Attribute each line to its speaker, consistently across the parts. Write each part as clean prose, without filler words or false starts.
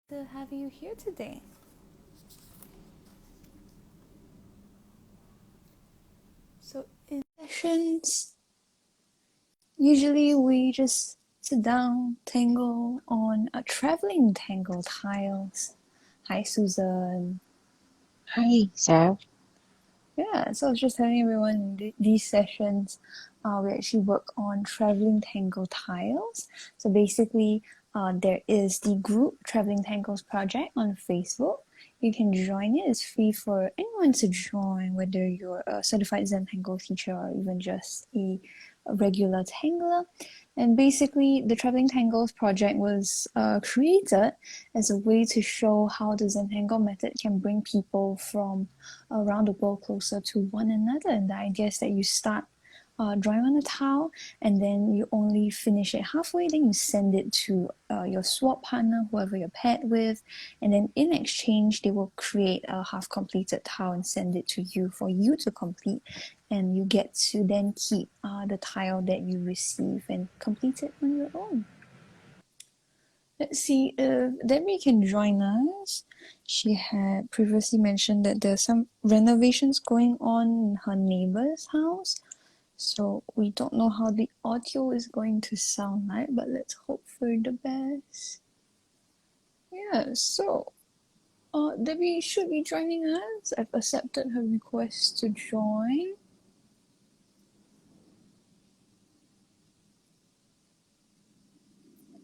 Speaker 1: to have you here today. So in sessions, usually we just sit down, tangle on a traveling tangle tiles. Hi, Susan.
Speaker 2: Hi, Sarah.
Speaker 1: Yeah, so I was just telling everyone in these sessions, we actually work on traveling tangle tiles. So basically, there is the group Traveling Tangles Project on Facebook. You can join it. It's free for anyone to join, whether you're a certified Zentangle teacher or even just a regular tangler. And basically, the Traveling Tangles project was created as a way to show how the Zentangle method can bring people from around the world closer to one another. And the idea is that you start drawing on a tile and then you only finish it halfway, then you send it to your swap partner, whoever you're paired with, and then in exchange they will create a half completed tile and send it to you for you to complete, and you get to then keep the tile that you receive and complete it on your own. Let's see if Debbie can join us. She had previously mentioned that there's some renovations going on in her neighbor's house. So we don't know how the audio is going to sound like, but let's hope for the best. Yeah, so Debbie should be joining us. I've accepted her request to join.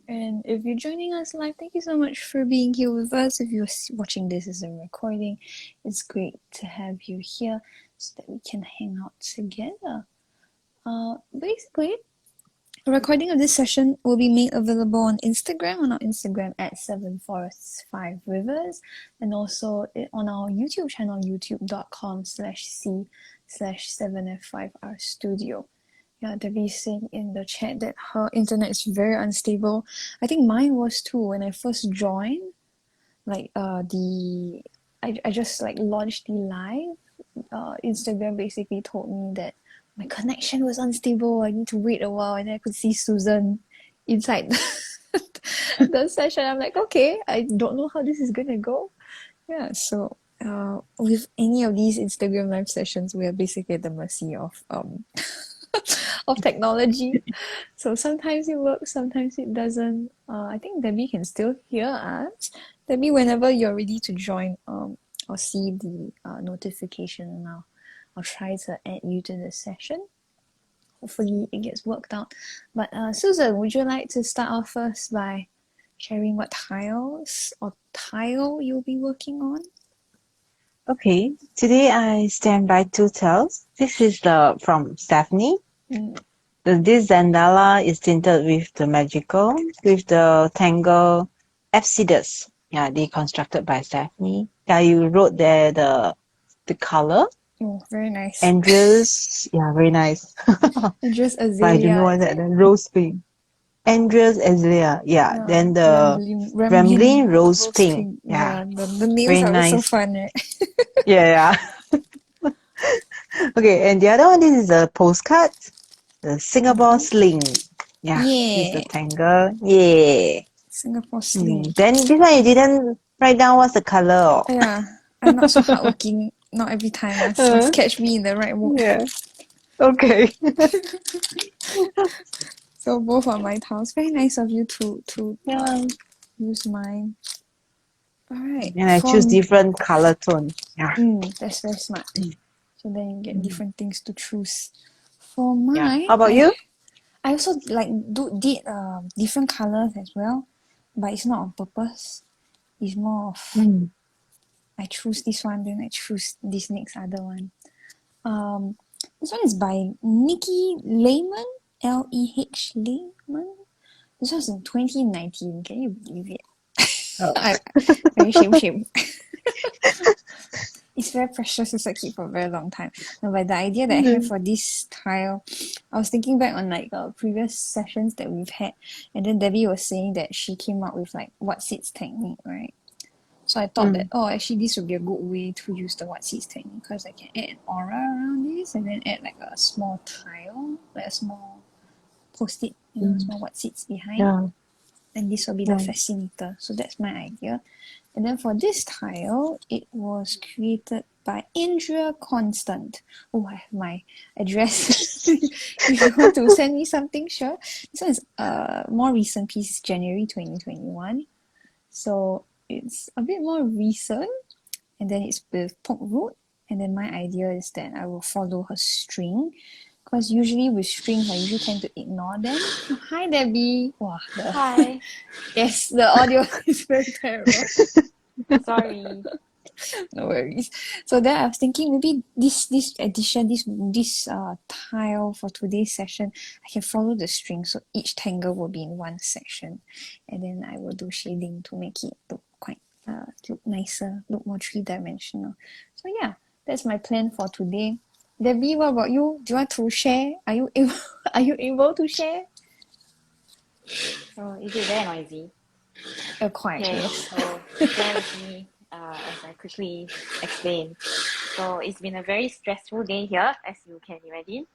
Speaker 1: And if you're joining us live, thank you so much for being here with us. If you're watching this as a recording, it's great to have you here so that we can hang out together. Basically, a recording of this session will be made available on Instagram, on our Instagram at 7F5R's, and also on our YouTube channel, youtube.com/c/7F5R Studio. Yeah, Debbie's saying in the chat that her internet is very unstable. I think mine was too when I first joined. Like I just like launched the live. Instagram basically told me that my connection was unstable. I need to wait a while, and then I could see Susan inside the session. I'm like, okay, I don't know how this is gonna go. Yeah, so with any of these Instagram live sessions, we are basically at the mercy of of technology. So sometimes it works, sometimes it doesn't. I think Debbie can still hear us. Debbie, whenever you're ready to join, I'll see the notification, and I'll try to add you to the session. Hopefully it gets worked out. But Susan, would you like to start off first by sharing what tiles or tile you'll be working on?
Speaker 2: Okay, today I stand by two tiles. This is from Stephanie. This Zandala is tinted with the magical, with the Tangle Exodus. Yeah, deconstructed by Stephanie. Yeah, you wrote there the color.
Speaker 1: Oh, very nice.
Speaker 2: Andreas, yeah, very nice.
Speaker 1: Just
Speaker 2: But I don't know
Speaker 1: Azalea,
Speaker 2: what's
Speaker 1: is
Speaker 2: that.
Speaker 1: it?
Speaker 2: The rose pink. Andreas Azalea. Yeah. Then the Rambling Rose Pink.
Speaker 1: Pink.
Speaker 2: Yeah.
Speaker 1: Yeah, the names
Speaker 2: Very
Speaker 1: are so
Speaker 2: nice.
Speaker 1: fun, right?
Speaker 2: Yeah, yeah. Okay, and the other one, this is a postcard. The Singapore Sling. Yeah, this is the
Speaker 1: Yeah,
Speaker 2: tangle. Yeah.
Speaker 1: Singapore Sling.
Speaker 2: Then this one you didn't write down what's the color.
Speaker 1: Yeah, I'm not so hardworking. Not every time. Must catch me in the right mood.
Speaker 2: Yeah. Okay.
Speaker 1: So both are my tiles. Very nice of you to
Speaker 2: Yeah.
Speaker 1: use mine. Alright.
Speaker 2: And I choose different color tone. Yeah.
Speaker 1: That's very smart. So then you get
Speaker 2: Mm.
Speaker 1: different things to choose. For
Speaker 2: Yeah.
Speaker 1: mine,
Speaker 2: How about you?
Speaker 1: I also like did different colors as well, but it's not on purpose. It's more of I choose this one, then I choose this next other one. This one is by Nikki Lehman, Leh Lehman. This was in 2019. Can you believe it? Very shame. It's very precious. It's like keep for a very long time. No, but the idea that I have for this tile, I was thinking back on like previous sessions that we've had, and then Debbie was saying that she came up with like what seats technique, right? So I thought that actually this would be a good way to use the what seats technique, because I can add an aura around this and then add like a small tile, like a small post-it, small what seats behind.
Speaker 2: Yeah.
Speaker 1: And this will be the fascinator. So that's my idea. And then for this tile, it was created by Andrea Constant. Oh, I have my address. If you want to send me something, sure. This one is a more recent piece, January 2021. So it's a bit more recent. And then it's with pork root. And then my idea is that I will follow her string. Because usually with strings, I usually tend to ignore them. Hi, Debbie. Wow,
Speaker 3: Hi.
Speaker 1: yes, the audio is very terrible.
Speaker 3: Sorry.
Speaker 1: No worries. So then I was thinking maybe this addition, this tile for today's session, I can follow the string. So each tangle will be in one section, and then I will do shading to make it look quite look nicer, look more three-dimensional. So yeah, that's my plan for today. Debbie, what about you? Do you want to share? Are you able to share?
Speaker 3: So is it very noisy?
Speaker 1: Quite.
Speaker 3: Okay,
Speaker 1: Yes.
Speaker 3: so bear with me as I quickly explain. So it's been a very stressful day here, as you can imagine.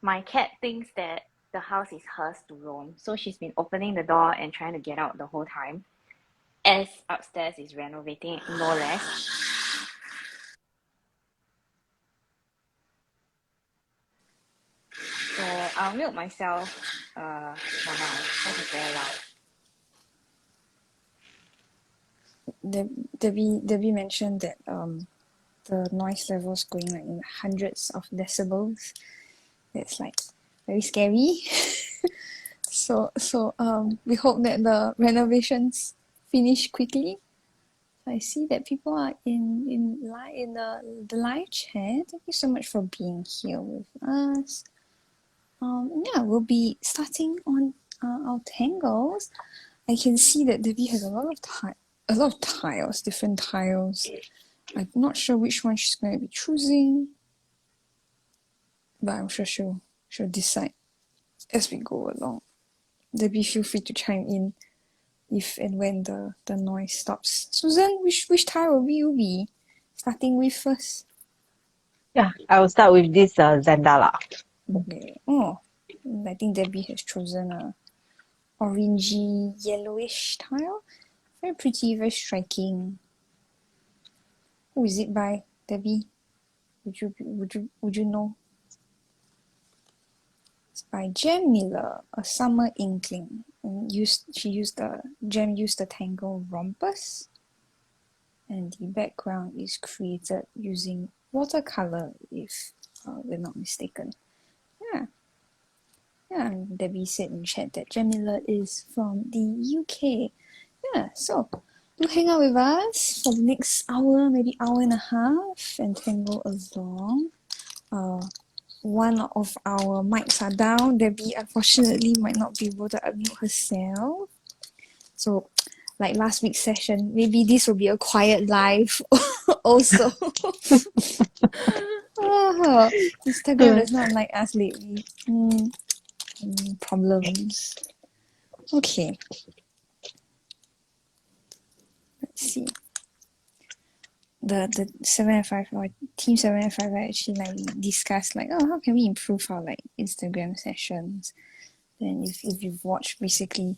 Speaker 3: My cat thinks that the house is hers to roam, so she's been opening the door and trying to get out the whole time, as upstairs is renovating, no less. So I'll mute myself for now, because it's very loud.
Speaker 1: Debbie mentioned that the noise level is going like in hundreds of decibels. That's like very scary. So we hope that the renovations finish quickly. I see that people are in the live chat. Thank you so much for being here with us. Yeah, we'll be starting on our tangles. I can see that Debbie has a lot of tiles, different tiles. I'm not sure which one she's going to be choosing, but I'm sure she'll decide as we go along. Debbie, feel free to chime in if and when the noise stops. Susan, which tile will you be starting with first?
Speaker 2: Yeah, I will start with this Zendala.
Speaker 1: Okay. Oh, I think Debbie has chosen a orangey yellowish tile. Very pretty, very striking. Who is it by, Debbie? Would you know? It's by Jem Miller, A Summer Inkling. And she used the Tangle Rompus. And the background is created using watercolor, if we're not mistaken. Yeah. Yeah, and Debbie said in chat that Jem Miller is from the UK. Yeah, so do hang out with us for the next hour, maybe hour and a half, and tangle along. One of our mics are down. Debbie unfortunately might not be able to unmute herself. So, like last week's session, maybe this will be a quiet live also. Instagram does not like us lately. Problems. Okay. Let's see. The 7F5 or Team 7F5 actually like discussed like, oh, how can we improve our like Instagram sessions? Then if you've watched basically,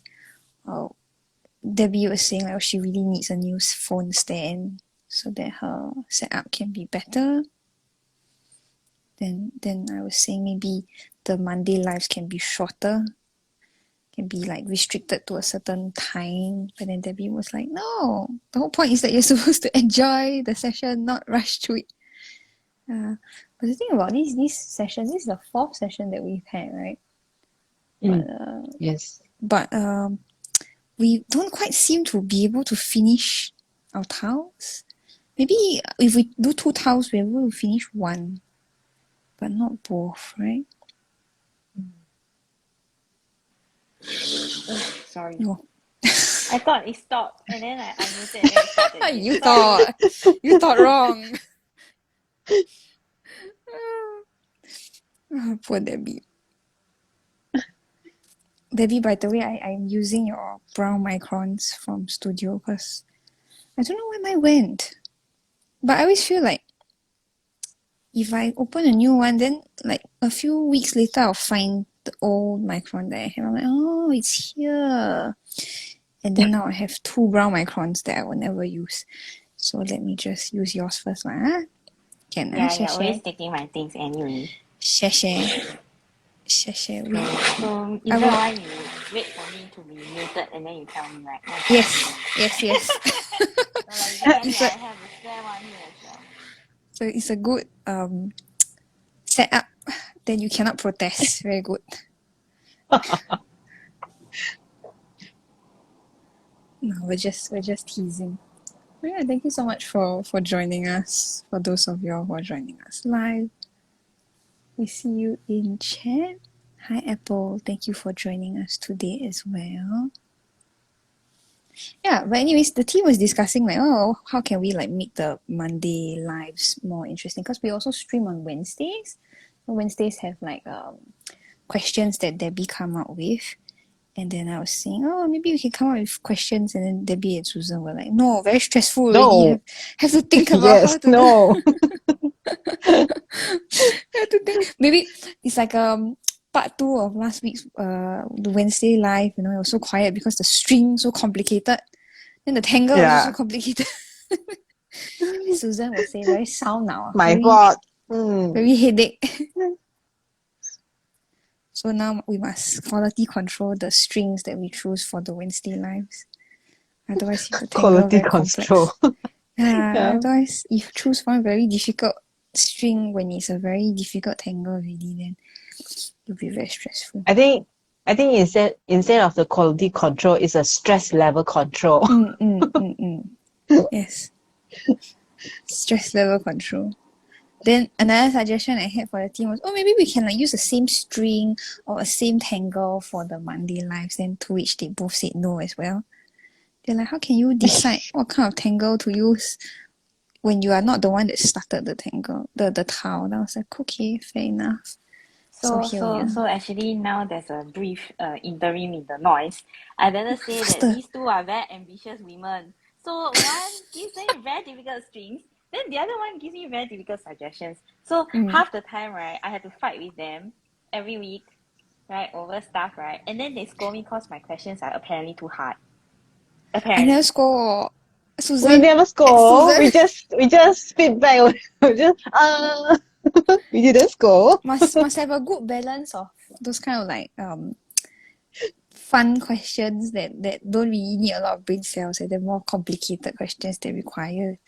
Speaker 1: Debbie was saying like, oh, she really needs a new phone stand so that her setup can be better. Then I was saying maybe the Monday lives can be shorter, can be like restricted to a certain time. But then Debbie was like, no, the whole point is that you're supposed to enjoy the session, not rush through it. But the thing about this session, this is the fourth session that we've had, right?
Speaker 2: Yes.
Speaker 1: But we don't quite seem to be able to finish our tiles. Maybe if we do 2 tiles, we're able to finish 1, but not both, right?
Speaker 3: Oh, sorry.
Speaker 1: No.
Speaker 3: I thought it stopped and then I unmuted and then it started again.
Speaker 1: You thought wrong. Poor Debbie. Debbie, by the way, I'm using your brown microns from Studio because I don't know where mine went. But I always feel like if I open a new one, then like a few weeks later, I'll find the old micron that I have. I'm like, oh, it's here. And then now I have 2 brown microns that I will never use. So let me just use yours first. Can I
Speaker 3: Yeah,
Speaker 1: share?
Speaker 3: you're always taking my things anyway.
Speaker 1: Share.
Speaker 3: So
Speaker 1: I
Speaker 3: is
Speaker 1: will.
Speaker 3: that why you wait for me to be muted and then you tell me, right?
Speaker 1: Yes.
Speaker 3: So like look at me,
Speaker 1: It's
Speaker 3: I
Speaker 1: a
Speaker 3: have a spare one here as well.
Speaker 1: so it's a good setup. Then you cannot protest. Very good. No, we're just teasing. But yeah, thank you so much for joining us. For those of you who are joining us live, we see you in chat. Hi Apple, thank you for joining us today as well. Yeah, but anyways, the team was discussing like, oh, how can we like make the Monday lives more interesting? Because we also stream on Wednesdays. So Wednesdays have like questions that Debbie come up with. And then I was saying, oh, maybe we can come up with questions. And then Debbie and Susan were like, no, very stressful already.
Speaker 2: No.
Speaker 1: Have to think about how
Speaker 2: Yes,
Speaker 1: to
Speaker 2: no.
Speaker 1: have to think. Maybe it's like part 2 of last week's the Wednesday live. You know, it was so quiet because the string so complicated. Then the tangle was also
Speaker 2: Yeah.
Speaker 1: complicated. Susan would say very sound now.
Speaker 2: My
Speaker 1: Very
Speaker 2: fault.
Speaker 1: very headache. So now we must quality control the strings that we choose for the Wednesday lives. Otherwise, if the tangle
Speaker 2: Quality
Speaker 1: very
Speaker 2: control.
Speaker 1: complex. Yeah,
Speaker 2: Yeah.
Speaker 1: otherwise, if you choose one very difficult string when it's a very difficult tangle already, then it'll be very stressful.
Speaker 2: I think instead of the quality control, it's a stress level control.
Speaker 1: Yes. Stress level control. Then another suggestion I had for the team was, oh, maybe we can like use the same string or a same tangle for the Monday lives. Then to which they both said no as well. They're like, how can you decide what kind of tangle to use when you are not the one that started the tangle, the tile? And I was like, okay, fair enough. So here we are.
Speaker 3: So actually now there's a brief interim in the noise. I better say that
Speaker 1: Faster.
Speaker 3: these two are very ambitious women. So one gives me very difficult strings, then the other one gives me very difficult suggestions. So half the time, right, I have to fight with them every week, right, over stuff, right? And then they scold me because my questions are apparently too hard.
Speaker 1: I
Speaker 3: Apparently.
Speaker 1: never score. Susan.
Speaker 2: We never score.
Speaker 1: Susan.
Speaker 2: We just feedback. We just we didn't score.
Speaker 1: must have a good balance of those kind of like fun questions that don't really need a lot of brain cells, and the more complicated questions that require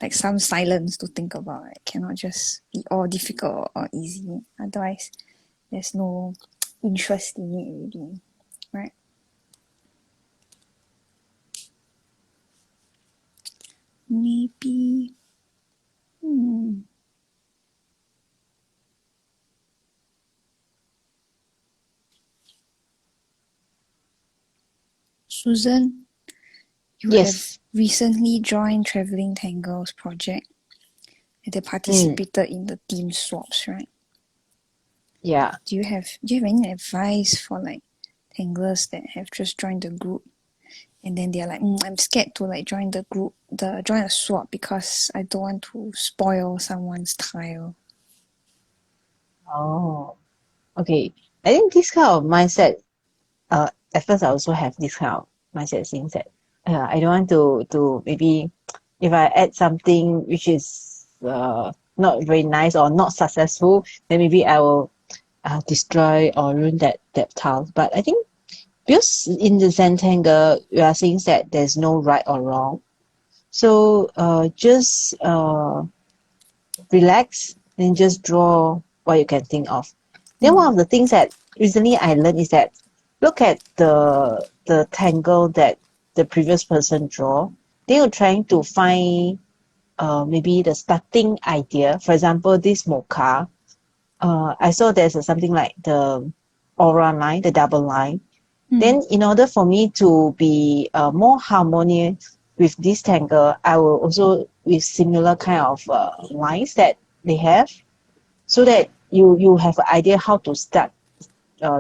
Speaker 1: like some silence to think about. It cannot just be all difficult or easy. Otherwise, there's no interest in it already, right? Maybe. Susan, you
Speaker 2: Yes.
Speaker 1: have recently joined Travelling Tangles project and they participated in the team swaps, right?
Speaker 2: Yeah.
Speaker 1: Do you have any advice for like tanglers that have just joined the group and then they're like, I'm scared to like join the group, join a swap because I don't want to spoil someone's tile.
Speaker 2: Oh. Okay. I think this kind of mindset, at first I also have this kind of mindset saying that I don't want to maybe if I add something which is not very nice or not successful, then maybe I will destroy or ruin that tile. But I think because in the Zentangle, we are saying that there's no right or wrong. So just relax and just draw what you can think of. Then one of the things that recently I learned is that look at the tangle that the previous person draw. They were trying to find maybe the starting idea. For example, this mocha. I saw there's something like the aura line, the double line. Then in order for me to be more harmonious with this tangle, I will also with similar kind of lines that they have, so that you have an idea how to start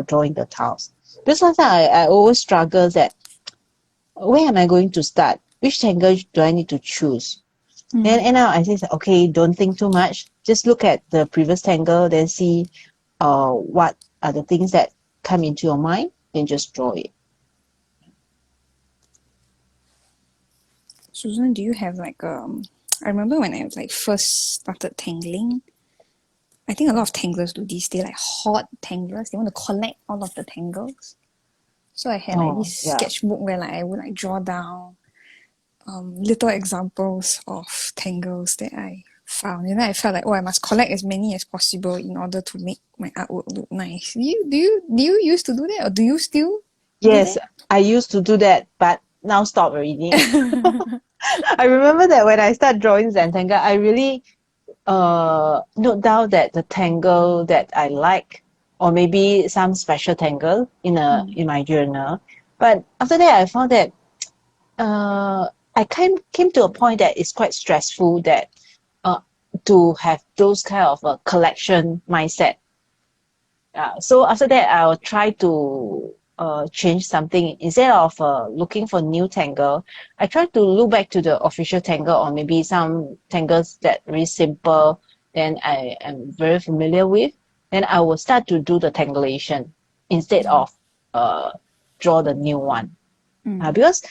Speaker 2: drawing the tiles. Because sometimes I always struggle that where am I going to start? Which tangle do I need to choose? Then and now I say, okay, don't think too much. Just look at the previous tangle, then see what are the things that come into your mind, then just draw it.
Speaker 1: Susan, do you have like I remember when I like first started tangling, I think a lot of tanglers do this. They're like hot tanglers. They want to collect all of the tangles. So I had like this sketchbook where like I would like draw down little examples of tangles that I found. And then I felt like, oh, I must collect as many as possible in order to make my artwork look nice. Do you used to do that, or do you still
Speaker 2: Yes,
Speaker 1: do that?
Speaker 2: I used to do that, but now stop already. I remember that when I start drawing Zentangle, I really note down that the tangle that I like, or maybe some special tangle in my journal. But after that, I found that I came to a point that it's quite stressful that to have those kind of a collection mindset. So after that, I'll try to change something. Instead of looking for new tangle, I try to look back to the official tangle, or maybe some tangles that really simple, then I am very familiar with. Then I will start to do the tangulation instead of draw the new one. Because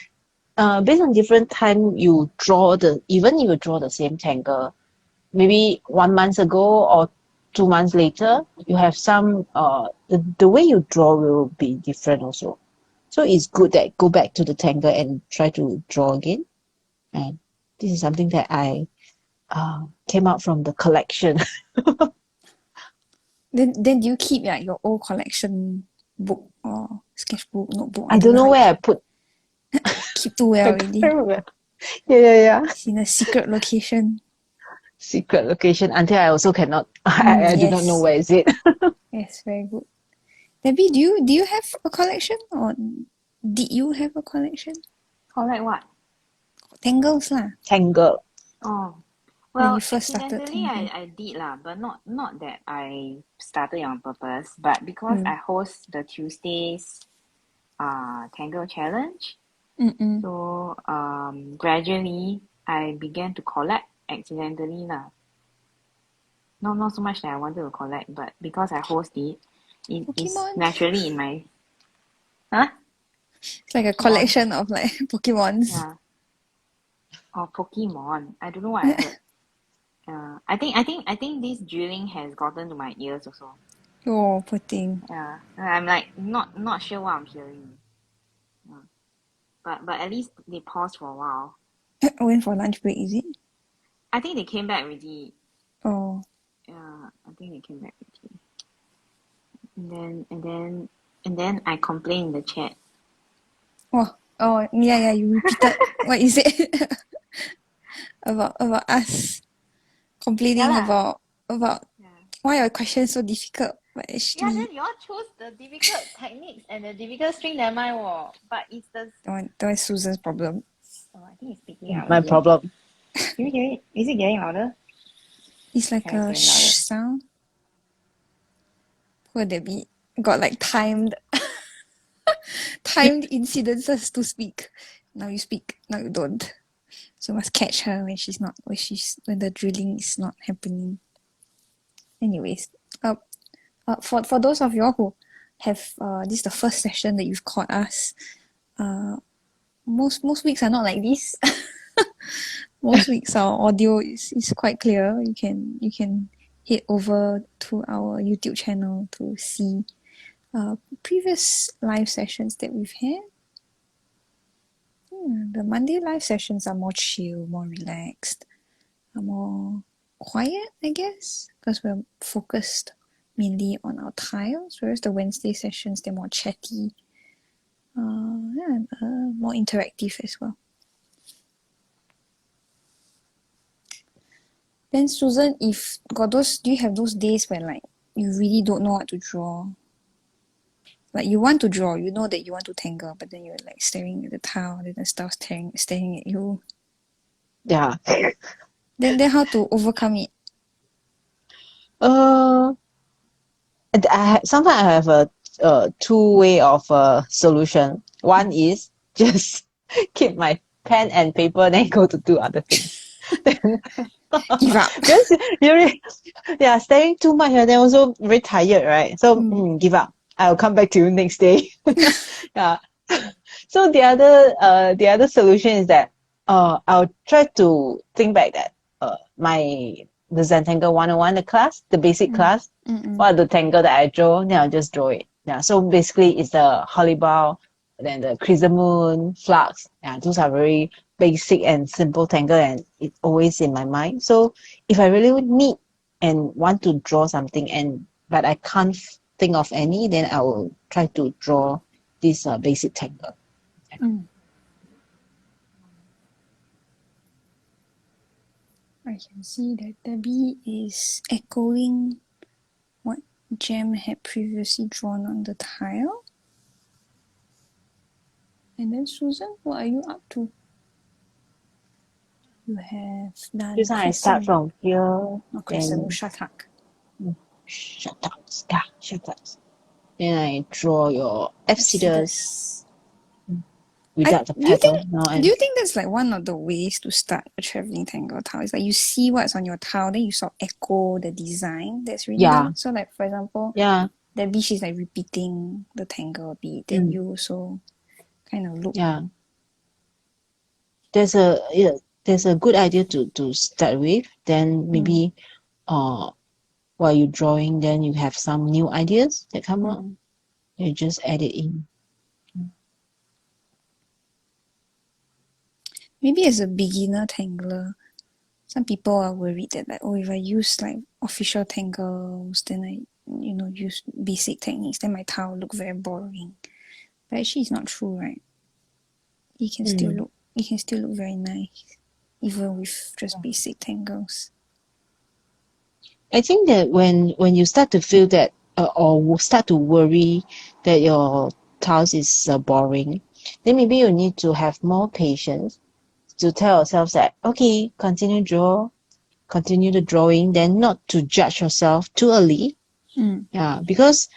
Speaker 2: based on different time you draw even if you draw the same tangle, maybe 1 month ago or 2 months later, you have some the way you draw will be different also. So it's good that go back to the tangle and try to draw again. And this is something that I came out from the collection.
Speaker 1: Then do you keep your old collection book or sketchbook, notebook?
Speaker 2: I don't know where I put.
Speaker 1: Keep too well already.
Speaker 2: Yeah.
Speaker 1: It's in a secret location.
Speaker 2: Secret location until I also cannot. I do not know where is it.
Speaker 1: Yes, very good. Debbie, do you have a collection, or did you have a collection?
Speaker 3: Collect what?
Speaker 1: Tangles lah.
Speaker 2: Tangle.
Speaker 3: Oh,
Speaker 1: When
Speaker 3: well,
Speaker 1: you first started
Speaker 3: accidentally
Speaker 1: tangling.
Speaker 3: I did lah, but not that I started on purpose, but because I host the Tuesdays Tangle Challenge. So gradually I began to collect accidentally lah. Not so much that I wanted to collect, but because I host it is naturally in my
Speaker 1: It's like a collection of like Pokemons.
Speaker 3: Yeah. Oh, Pokemon. I don't know what I heard. I think this drilling has gotten to my ears also.
Speaker 1: Oh, poor thing.
Speaker 3: Yeah. I'm like not sure what I'm hearing. But at least they paused for a while.
Speaker 1: Went for lunch break, is it?
Speaker 3: I think they came back already.
Speaker 1: Oh.
Speaker 3: Yeah, I think they came back already. And then I complained in the chat.
Speaker 1: Oh, yeah, you repeated what you said about us complaining about why your questions so difficult. But actually,
Speaker 3: then you all chose the difficult techniques and the difficult string than mine. But it's the
Speaker 1: that was Susan's problem.
Speaker 3: Oh, I think it's speaking out.
Speaker 2: My problem.
Speaker 3: Can you hear it? Is it getting louder?
Speaker 1: It's like a shh sound. Poor Debbie got like timed incidences to speak. Now you speak, now you don't. So must catch her when the drilling is not happening. Anyways, for those of y'all who have this is the first session that you've caught us, most weeks are not like this. Most weeks our audio is quite clear. You can head over to our YouTube channel to see previous live sessions that we've had. The Monday live sessions are more chill, more relaxed, more quiet, I guess, because we're focused mainly on our tiles, whereas the Wednesday sessions, they're more chatty, and more interactive as well. Then Susan, if got do you have those days when like you really don't know what to draw? Like you want to draw, you know that you want to tangle, but then you're like staring at the tile, then the stuff staring at you.
Speaker 2: Yeah.
Speaker 1: Then how to overcome it?
Speaker 2: Sometimes I have a two-way of solution. One is just keep my pen and paper, then go to do other things. Then
Speaker 1: Give up.
Speaker 2: Because you're staring too much and then also very tired, right? So give up. I'll come back to you next day. Yeah. So the other solution is that I'll try to think back that the Zentangle 101, the class, the basic class, what are the tangle that I draw, then I'll just draw it. Yeah. So basically it's the holly bow, then the chrysamine, flux. Yeah, those are very basic and simple tangle, and it's always in my mind. So if I really need and want to draw something but I can't think of any, then I will try to draw this basic tangle.
Speaker 1: I can see that Debbie is echoing what Jem had previously drawn on the tile. And then Susan, what are you up to? You have done
Speaker 2: This one I start from here.
Speaker 1: Okay, so Shatak.
Speaker 2: Shutouts. Yeah, shutouts. Then I draw your Epsidus without the petal.
Speaker 1: Do you think that's like one of the ways to start a traveling tangle tile? It's like you see what's on your tile, then you sort of echo the design that's really done. So like for example, Debbie, she's like repeating the tangle a bit, then you also kind of look.
Speaker 2: Yeah. There's a good idea to start with. Then maybe while you're drawing, then you have some new ideas that come up. You just add it in.
Speaker 1: Maybe as a beginner tangler, some people are worried that like, if I use like official tangles, then I use basic techniques, then my tile will look very boring. But actually it's not true, right? It can still look very nice, even with just basic tangles.
Speaker 2: I think that when you start to feel that or start to worry that your task is boring, then maybe you need to have more patience to tell yourself that, okay, continue the drawing, then not to judge yourself too early. Yeah, because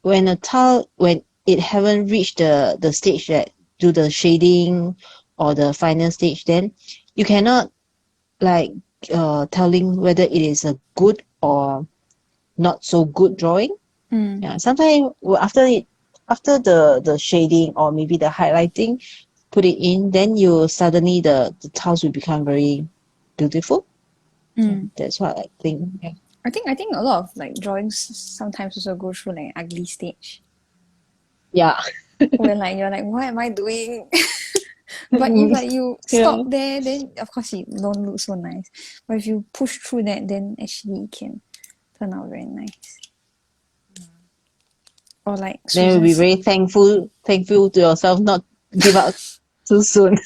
Speaker 2: when it haven't reached the stage that do the shading or the final stage, then you cannot like telling whether it is a good or not so good drawing. Yeah, sometimes after the shading or maybe the highlighting, put it in, then you suddenly the tiles will become very beautiful. That's what I think. Yeah.
Speaker 1: I think a lot of like drawings sometimes also go through like ugly stage.
Speaker 2: Yeah.
Speaker 1: Where like you're like, what am I doing? But if like you stop there, then of course it don't look so nice. But if you push through that, then actually it can turn out very nice. Or like
Speaker 2: then you'll be very thankful to yourself, not give up too soon.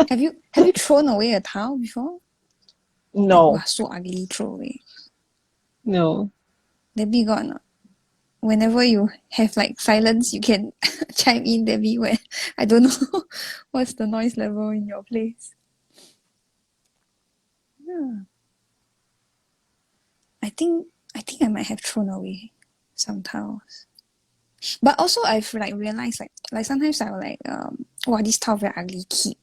Speaker 1: Have you thrown away a tile before?
Speaker 2: No.
Speaker 1: Like, wow, so ugly, throw away.
Speaker 2: No.
Speaker 1: Debbie got not? Whenever you have like silence, you can chime in, Debbie, where I don't know what's the noise level in your place. Yeah. I think I might have thrown away some tiles. But also I've like realized like sometimes I will like wow, this tile very ugly, keep.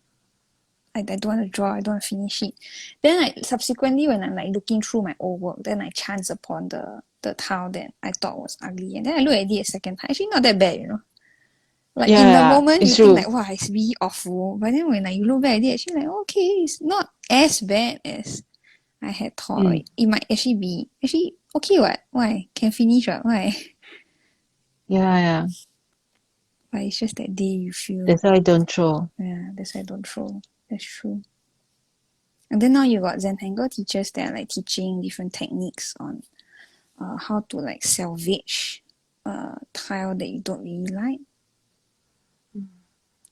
Speaker 1: I don't want to draw, I don't want to finish it. Then I subsequently when I'm like looking through my old work, then I chance upon the tile that I thought was ugly, and then I look at it a second time. Actually not that bad, Like in the moment you think like, wow, it's really awful. But then when like, you look back at it, actually like, okay, it's not as bad as I had thought. It might actually be okay what? Why? Can finish what? Why?
Speaker 2: Yeah.
Speaker 1: But it's just that day you feel.
Speaker 2: That's why I don't throw.
Speaker 1: Yeah, that's why I don't throw. That's true. And then now you got Zentangle teachers that are like teaching different techniques on how to like salvage a tile that you don't really like.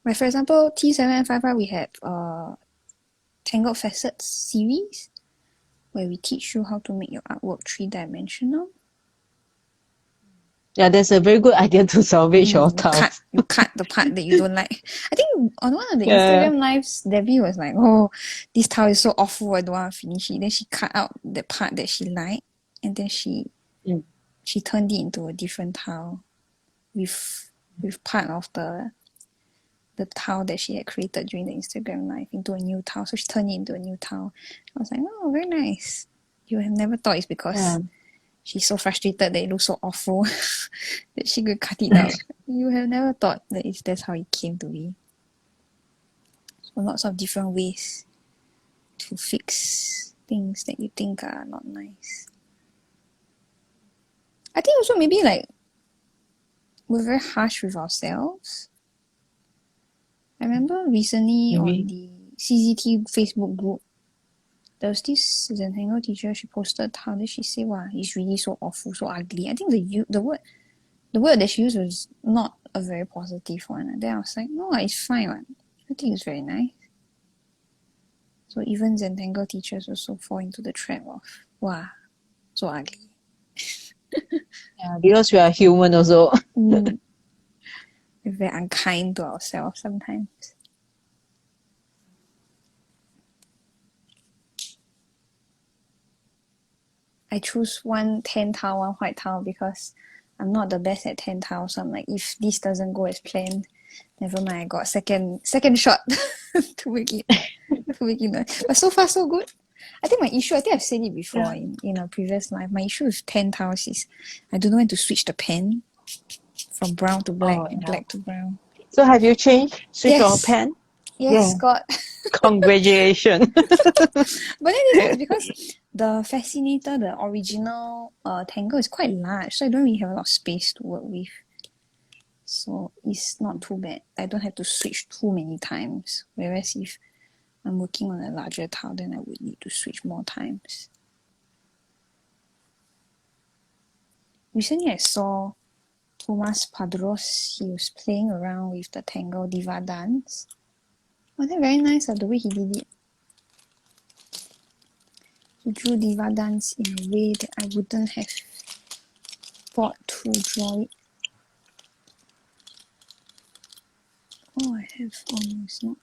Speaker 1: Like for example, T7F5R we have Tangled Facets series where we teach you how to make your artwork 3-dimensional.
Speaker 2: Yeah, that's a very good idea to salvage your tiles.
Speaker 1: You cut the part that you don't like. I think on one of the Instagram lives, Debbie was like, oh, this tile is so awful, I don't want to finish it. Then she cut out the part that she liked, and then she turned it into a different tile with part of the tile that she had created during the Instagram live into a new tile. So she turned it into a new tile. I was like, oh, very nice. You have never thought it's because she's so frustrated that it looks so awful that she could cut it out. You have never thought that that's how it came to be. So lots of different ways to fix things that you think are not nice. I think also maybe like we're very harsh with ourselves. I remember recently on the CZT Facebook group, there was this Zentangle teacher, she posted how did she say, wow, he's really so awful, so ugly. I think the word that she used was not a very positive one. And then I was like, no, it's fine one. I think it's very nice. So even Zentangle teachers also fall into the trap of, wow, so ugly.
Speaker 2: Yeah, because we are human also.
Speaker 1: We're very unkind to ourselves sometimes. I choose one tan tile, one white tile because I'm not the best at tan tile. So I'm like, if this doesn't go as planned, never mind. I got second shot to make it nice. But so far so good. I think my issue, I think I've said it before in a previous life. My issue with tan tiles is I don't know when to switch the pen from brown to black and black to brown.
Speaker 2: So have you switch your pen?
Speaker 1: Yes, got.
Speaker 2: Congratulations.
Speaker 1: But then it's because the Fascinator, the original Tangle is quite large, so I don't really have a lot of space to work with. So it's not too bad. I don't have to switch too many times. Whereas if I'm working on a larger tile, then I would need to switch more times. Recently I saw Thomas Padros. He was playing around with the Tangle Diva Dance. Oh, that's very nice, the way he did it. He drew Diva Dance in a way that I wouldn't have thought to draw it. Oh, I have. Oh no, it's not.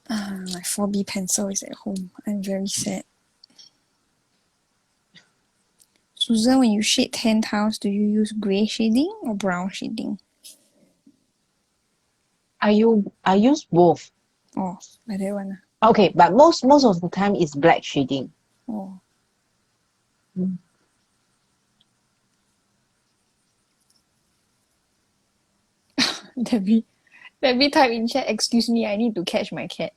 Speaker 1: My 4B pencil is at home. I'm very sad. Susan, when you shade tan tiles, do you use grey shading or brown shading?
Speaker 2: I use both.
Speaker 1: Oh, like that one.
Speaker 2: Okay, but most of the time it's black shading.
Speaker 1: Oh. Debbie type in chat, excuse me, I need to catch my cat.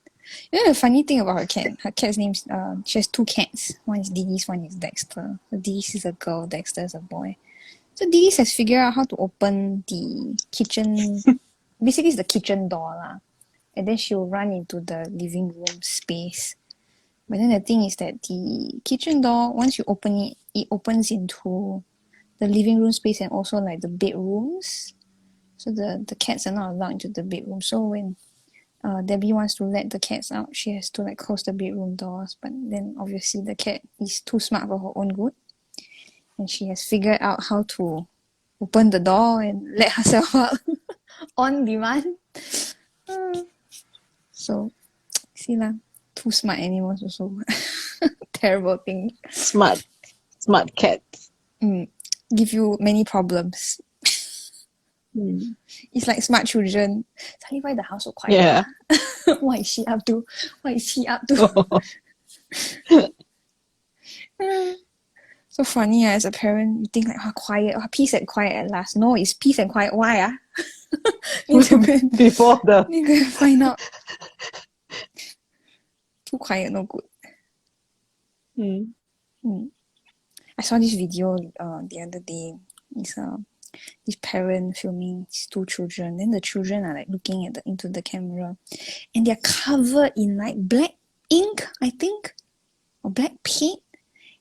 Speaker 1: You know the funny thing about her cat's name's she has two cats. One is Didis, one is Dexter. So Didis is a girl, Dexter is a boy. So Didis has figured out how to open the kitchen basically it's the kitchen door lah. And then she'll run into the living room space. But then the thing is that the kitchen door, once you open it, it opens into the living room space and also like the bedrooms. So the cats are not allowed into the bedroom. So when Debbie wants to let the cats out, she has to like close the bedroom doors. But then obviously the cat is too smart for her own good. And she has figured out how to open the door and let herself out on demand. So, see lah, two smart animals also. Terrible thing.
Speaker 2: Smart cat.
Speaker 1: Give you many problems. It's like smart children. Suddenly, why the house so quiet?
Speaker 2: Yeah.
Speaker 1: What is she up to? What is he up to? So funny as a parent, you think like, quiet, peace and quiet at last. No, it's peace and quiet. Why? Need to go find out. Too quiet, no good. I saw this video the other day. It's this parent filming his two children. Then the children are like looking at into the camera, and they're covered in like black ink, I think, or black paint.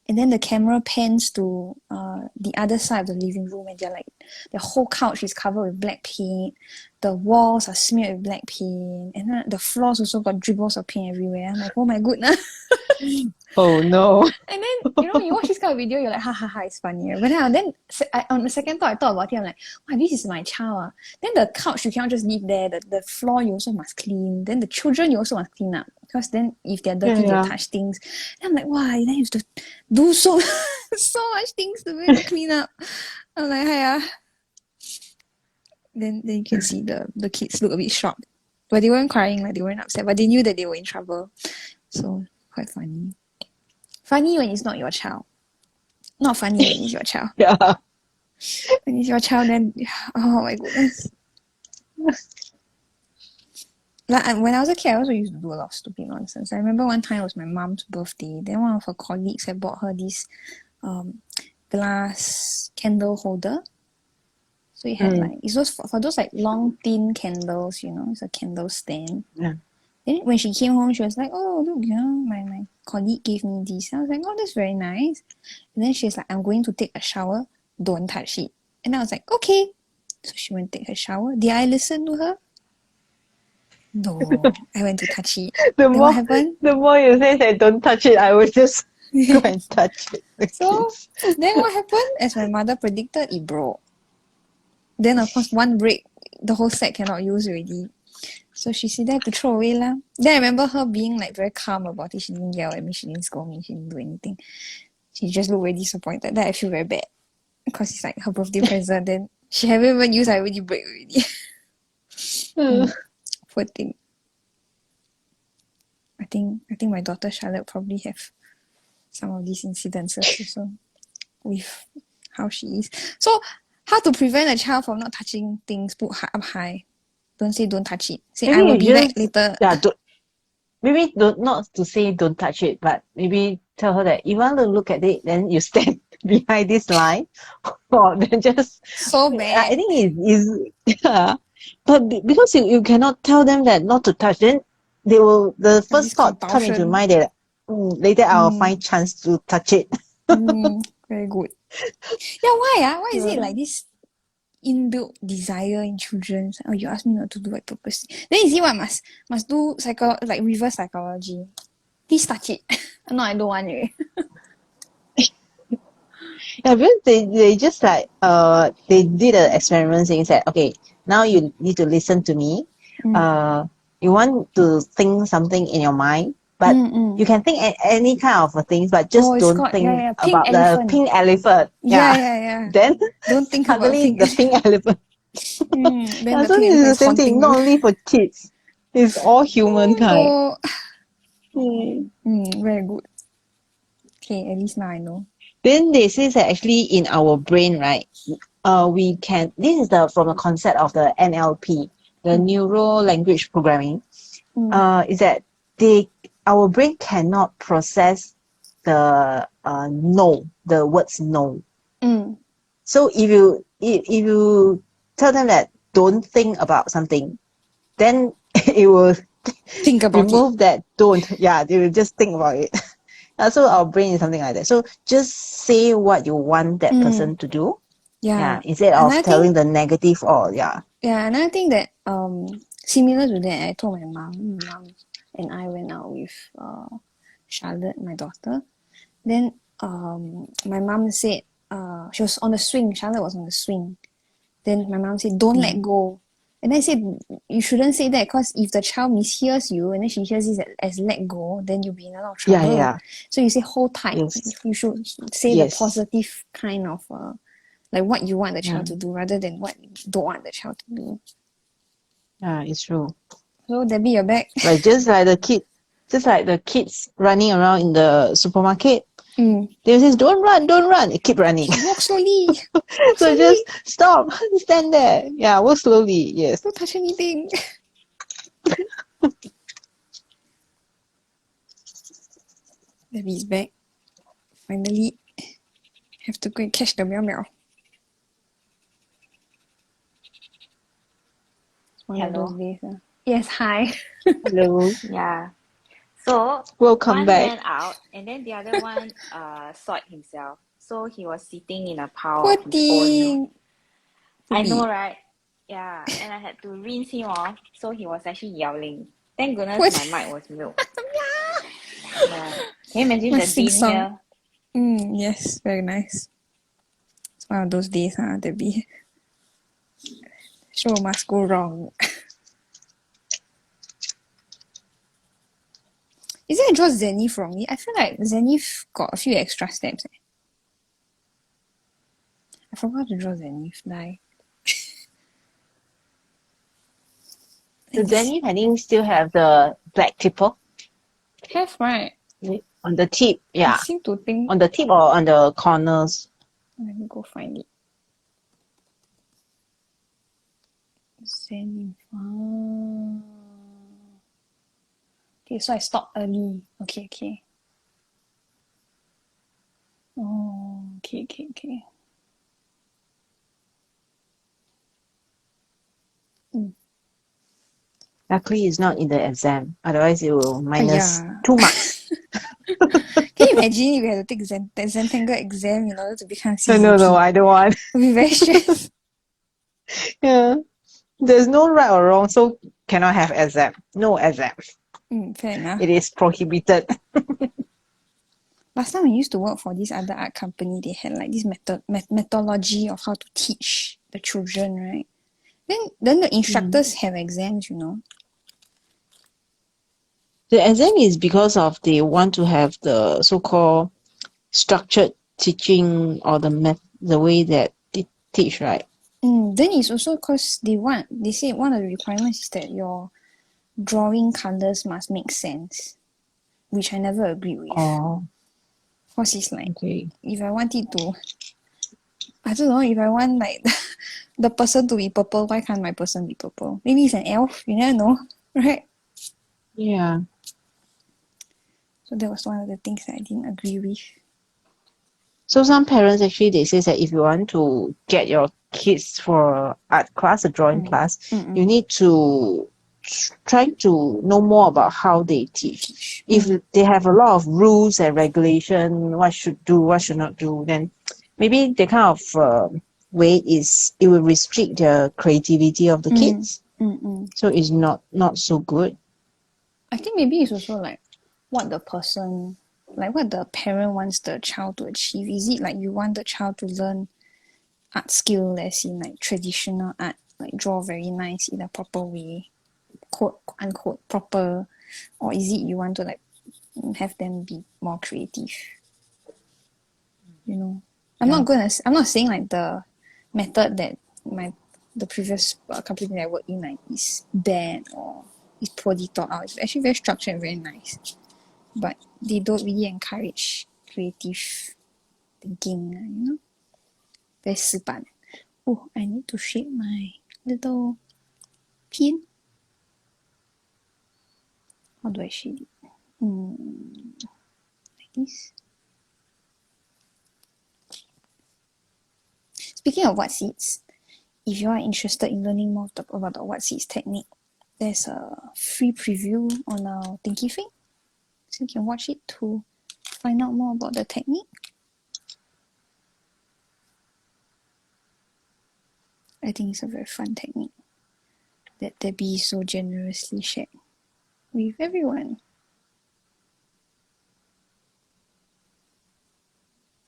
Speaker 1: And then the camera pans to the other side of the living room, and they're like, the whole couch is covered with black paint. The walls are smeared with black paint, and then the floors also got dribbles of paint everywhere. I'm like, oh my goodness.
Speaker 2: Oh no.
Speaker 1: And then, you watch this kind of video, you're like, ha ha ha, it's funny. But then on the second thought, I thought about it, I'm like, wow, this is my child. Then the couch, you cannot just leave there. The floor, you also must clean. Then the children, you also must clean up. Because then if they're dirty, they touch things. And I'm like, wow, then you have to do so much things to really clean up. I'm like, hiya. Then you can see the kids look a bit shocked. But they weren't crying, like they weren't upset. But they knew that they were in trouble. So, quite funny. Funny when it's not your child. Not funny when it's your child.
Speaker 2: Yeah.
Speaker 1: When it's your child, then oh my goodness. Like when I was a kid, I also used to do a lot of stupid nonsense. I remember one time it was my mom's birthday. Then one of her colleagues had bought her this glass candle holder. So it had like it's those for those like long thin candles, you know, it's a candle stand.
Speaker 2: Yeah.
Speaker 1: Then when she came home, she was like, "Oh look, you know, my colleague gave me this." I was like, "Oh, that's very nice." And then she's like, "I'm going to take a shower. Don't touch it." And I was like, "Okay." So she went to take her shower. Did I listen to her? No, I went to touch it.
Speaker 2: The
Speaker 1: Then what happened?
Speaker 2: more you say that don't touch it, I will just go and touch it.
Speaker 1: So then what happened? As my mother predicted, it broke. Then of course one break, the whole set cannot use already. So she said had to throw away lah. Then I remember her being like very calm about it. She didn't yell at me, she didn't scold me, she didn't do anything. She just looked very disappointed. Then I feel very bad. Because it's like her birthday present, then she haven't even used, I already break already. Poor thing. I think my daughter Charlotte probably have some of these incidences also with how she is. So how to prevent a child from not touching things put up high? Don't say don't touch it. Say I will be back later.
Speaker 2: Yeah, maybe not to say don't touch it, but maybe tell her that you want to look at it, then you stand behind this line, or then just.
Speaker 1: So bad.
Speaker 2: I think it's yeah, but because you cannot tell them that not to touch, then the first thought come into mind that later I'll find chance to touch it.
Speaker 1: Very good. Yeah, why? Why is it like this inbuilt desire in children? Oh, you ask me not to do it purposely. Then you see what must do like reverse psychology. Please touch it. No, I don't want it.
Speaker 2: Yeah, because they just like they did an experiment saying that okay, now you need to listen to me. You want to think something in your mind, but you can think any kind of things, but just don't think about the pink elephant.
Speaker 1: Yeah.
Speaker 2: Then
Speaker 1: don't think about
Speaker 2: the pink elephant.
Speaker 1: Then
Speaker 2: so it's the same thing, not only for kids. It's all humankind.
Speaker 1: Very good. Okay, at least now I know.
Speaker 2: Then they say that actually in our brain, right? We can. This is from the concept of the NLP, the neuro language programming. Is that our brain cannot process the no, the words no. So if you tell them that don't think about something, then it will
Speaker 1: think about
Speaker 2: remove that don't. Yeah, they will just think about it. So our brain is something like that. So just say what you want that person to do. Yeah. Instead of telling the negative or
Speaker 1: Yeah, another thing that similar to that, I told my mom and I went out with Charlotte, my daughter. Then my mom said she was on the swing. Charlotte was on the swing. Then my mom said, "Don't let go." And I said, "You shouldn't say that because if the child mishears you and then she hears it as let go, then you'll be in a lot of trouble."
Speaker 2: Yeah.
Speaker 1: So you say hold tight.
Speaker 2: Yes.
Speaker 1: You should say the positive kind of like what you want the child to do rather than what you don't want the child to do.
Speaker 2: Yeah, it's true.
Speaker 1: So Debbie, you're back.
Speaker 2: Like just like the kids running around in the supermarket. They say, don't run. It keep running.
Speaker 1: Walk slowly.
Speaker 2: So just stop, stand there. Yeah, walk slowly. Yes.
Speaker 1: Don't touch anything. Debbie's back. Finally, have to go and catch the meow meow. It's one of those days. Yes, hi.
Speaker 2: Hello.
Speaker 3: Yeah. So
Speaker 2: welcome
Speaker 3: one
Speaker 2: back.
Speaker 3: ran out and then the other one saw it himself. So he was sitting in a pile
Speaker 1: Poor
Speaker 3: of his own. I
Speaker 1: thing.
Speaker 3: know, right? Yeah. And I had to rinse him off. So he was actually yelling. Thank goodness my mic was mute. Yeah. Can you imagine the scene here?
Speaker 1: Yes, very nice. It's one of those days, Debbie. Show must go wrong. Is it I draw Zenith wrongly? I feel like Zenith got a few extra steps. I forgot to draw Zenith. Like
Speaker 2: The Zenith, I think, still have the black tipple.
Speaker 1: Have, right?
Speaker 2: On the tip,
Speaker 1: I
Speaker 2: yeah.
Speaker 1: seem to think.
Speaker 2: On the tip or on the corners.
Speaker 1: Let me go find it. Okay, so I stopped early. Okay. Oh, okay.
Speaker 2: Luckily, it's not in the exam. Otherwise, it will minus
Speaker 1: Yeah.
Speaker 2: 2 marks.
Speaker 1: Can you imagine if you had to take Zentangle exam in order to become
Speaker 2: No,
Speaker 1: CZP?
Speaker 2: I don't want.
Speaker 1: It would be very stressful.
Speaker 2: Yeah. There's no right or wrong, so cannot have exam. No exam.
Speaker 1: Fair enough.
Speaker 2: It is prohibited.
Speaker 1: Last time I used to work for this other art company, they had like this methodology of how to teach the children, right? Then the instructors have exams, you know.
Speaker 2: The exam is because of they want to have the so-called structured teaching or the way that they teach, right?
Speaker 1: Then it's also because they say one of the requirements is that your drawing colours must make sense, which I never agree with.
Speaker 2: Oh,
Speaker 1: Because it's like,
Speaker 2: okay.
Speaker 1: if I want it to, I don't know, if I want like the person to be purple, why can't my person be purple? Maybe it's an elf, you never know, right?
Speaker 2: Yeah.
Speaker 1: So that was one of the things that I didn't agree with.
Speaker 2: So some parents actually they say that if you want to get your kids for art class, a drawing class, you need to try to know more about how they teach. If they have a lot of rules and regulation, what should do, what should not do, then maybe the kind of way it will restrict the creativity of the kids. So it's not so good.
Speaker 1: I think maybe it's also like what the parent wants the child to achieve. Is it like you want the child to learn art skill as in like traditional art, like draw very nice in a proper way, quote unquote proper, or is it you want to like have them be more creative? You know, I'm not saying like the method that the previous company that I worked in like is bad or is poorly thought out. It's actually very structured and very nice, but they don't really encourage creative thinking. You know, very 死板. Oh, I need to shape my little pin. How do I shape it? Like this. Speaking of what seeds, if you are interested in learning more about the what seeds technique, there's a free preview on our Thinkific, so you can watch it to find out more about the technique. I think it's a very fun technique that Debbie so generously shared with everyone.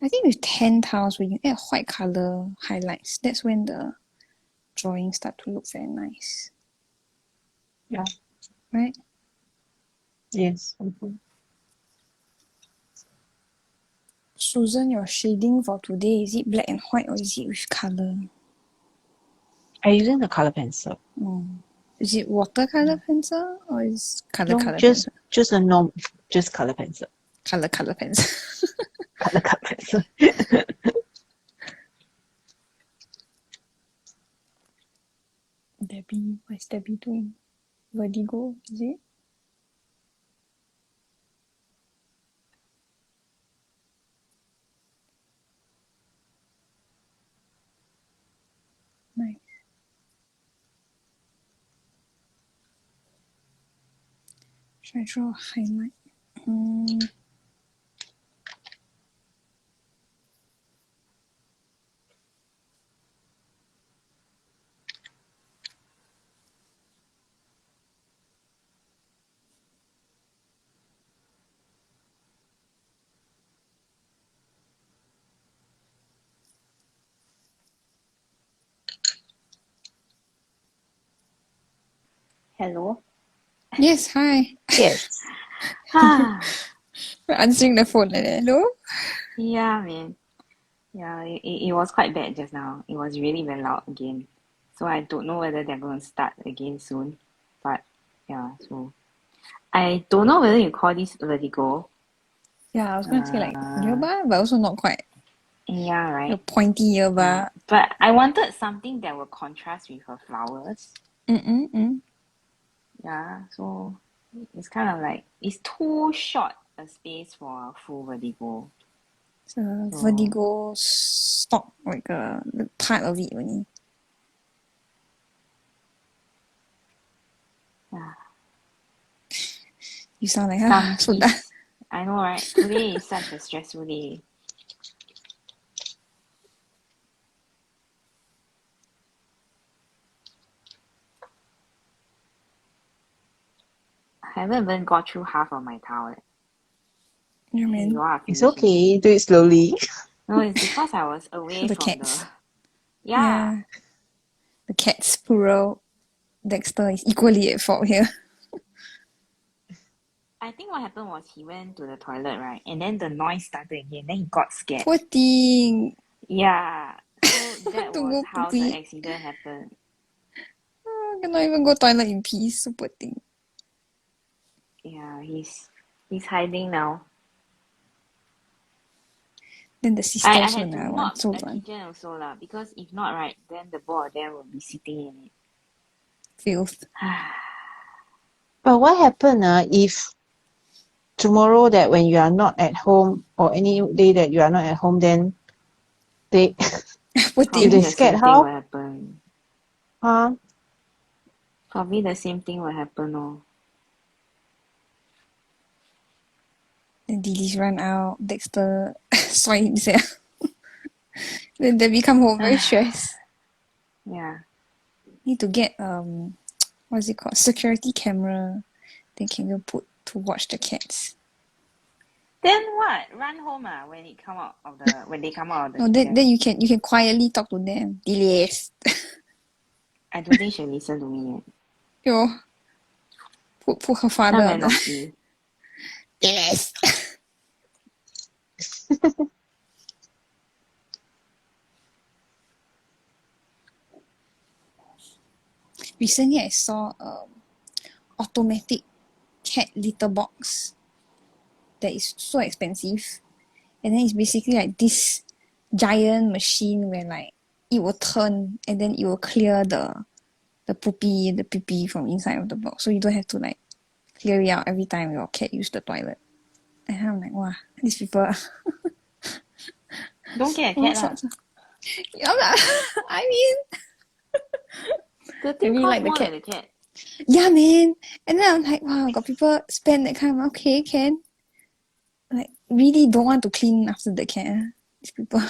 Speaker 1: I think with 10 tiles, when you add white color highlights, that's when the drawings start to look very nice.
Speaker 2: Yeah.
Speaker 1: Right?
Speaker 2: Yes.
Speaker 1: Susan, your shading for today, is it black and white or is it with color?
Speaker 2: I'm using the color pencil.
Speaker 1: Is it watercolor pencil or is color
Speaker 2: Just
Speaker 1: pencil?
Speaker 2: just a normal, just color pencil.
Speaker 1: Color pencil.
Speaker 2: Color pencil.
Speaker 1: Debbie, what's Debbie doing? Vertigo, is it? Nice. Should I draw a highlight?
Speaker 3: Hello.
Speaker 1: Yes, hi.
Speaker 2: Yes.
Speaker 1: We're answering the phone like that. Hello?
Speaker 3: Yeah, man. Yeah, it was quite bad just now. It was really very loud again. So I don't know whether they're going to start again soon. But yeah, so I don't know whether you call this vertigo.
Speaker 1: Yeah, I was gonna say like earbud, but also not quite
Speaker 3: Yeah,
Speaker 1: a
Speaker 3: right.
Speaker 1: pointy earbud.
Speaker 3: But I wanted something that will contrast with her flowers.
Speaker 1: Mm-mm-mm.
Speaker 3: Yeah, so it's kind of like it's too short a space for a full vertigo.
Speaker 1: It's a
Speaker 3: So
Speaker 1: vertigo stock, like a part of it only.
Speaker 3: yeah,
Speaker 1: You sound like
Speaker 3: some
Speaker 1: so done.
Speaker 3: peace. I know, right? Today is such a stressful day. I haven't even got through half of my towel.
Speaker 1: Yeah,
Speaker 3: And you
Speaker 1: man.
Speaker 3: are
Speaker 2: It's
Speaker 3: finishing it.
Speaker 2: okay. Do it slowly.
Speaker 3: No, it's because I was away
Speaker 1: The
Speaker 3: from
Speaker 1: cats.
Speaker 3: the. Yeah,
Speaker 1: Yeah. The cat's plural. Dexter is equally at fault here.
Speaker 3: I think what happened was he went to the toilet, right? And then the noise started again. Then he got scared.
Speaker 1: Poor thing.
Speaker 3: Yeah, so that
Speaker 1: To
Speaker 3: was
Speaker 1: go
Speaker 3: how the
Speaker 1: poopy.
Speaker 3: accident happened.
Speaker 1: Cannot even go toilet in peace. So poor thing.
Speaker 3: Yeah, he's hiding now.
Speaker 1: Then the
Speaker 3: I,
Speaker 1: sister
Speaker 3: I
Speaker 1: also
Speaker 3: had to
Speaker 1: another one.
Speaker 3: mop
Speaker 1: So
Speaker 3: the
Speaker 1: one.
Speaker 3: kitchen also lah, because if not, right, then the both of them will be sitting in
Speaker 1: Filth.
Speaker 3: it.
Speaker 2: But what happened if tomorrow that when you are not at home or any day that you are not at home, then they
Speaker 1: Poor
Speaker 2: if
Speaker 3: Probably
Speaker 1: thing.
Speaker 2: they
Speaker 3: the
Speaker 2: scared
Speaker 3: same thing will
Speaker 2: how?
Speaker 3: happen.
Speaker 2: Huh?
Speaker 3: Probably the same thing will happen, oh.
Speaker 1: Then Dilis run out. Dexter saw himself. Then they become home very stressed.
Speaker 3: Yeah.
Speaker 1: Need to get what's it called? Security camera. Then can go put to watch the cats.
Speaker 3: Then what? Run home when they come out of the
Speaker 1: No, then
Speaker 3: kitchen.
Speaker 1: you can quietly talk to them. Dilis.
Speaker 3: I don't think she'll listen to me yet.
Speaker 1: Yo. Put her father
Speaker 3: I'm
Speaker 1: on
Speaker 3: very
Speaker 1: the
Speaker 3: naughty.
Speaker 1: Dilis. Recently I saw automatic cat litter box that is so expensive. And then it's basically like this giant machine where like it will turn and then it will clear the poopy, the pee pee from inside of the box. So you don't have to like clear it out every time your cat use the toilet. And I'm like, wow, these people
Speaker 3: Don't get a
Speaker 1: all
Speaker 3: cat lah.
Speaker 1: sorts of yeah, lah. I mean
Speaker 3: The
Speaker 1: I
Speaker 3: thing
Speaker 1: really
Speaker 3: costs
Speaker 1: like the
Speaker 3: more
Speaker 1: cat.
Speaker 3: than the cat.
Speaker 1: Yeah man. And then I'm like, wow, got people spend that kind of okay, can. Like really don't want to clean after the cat. These people.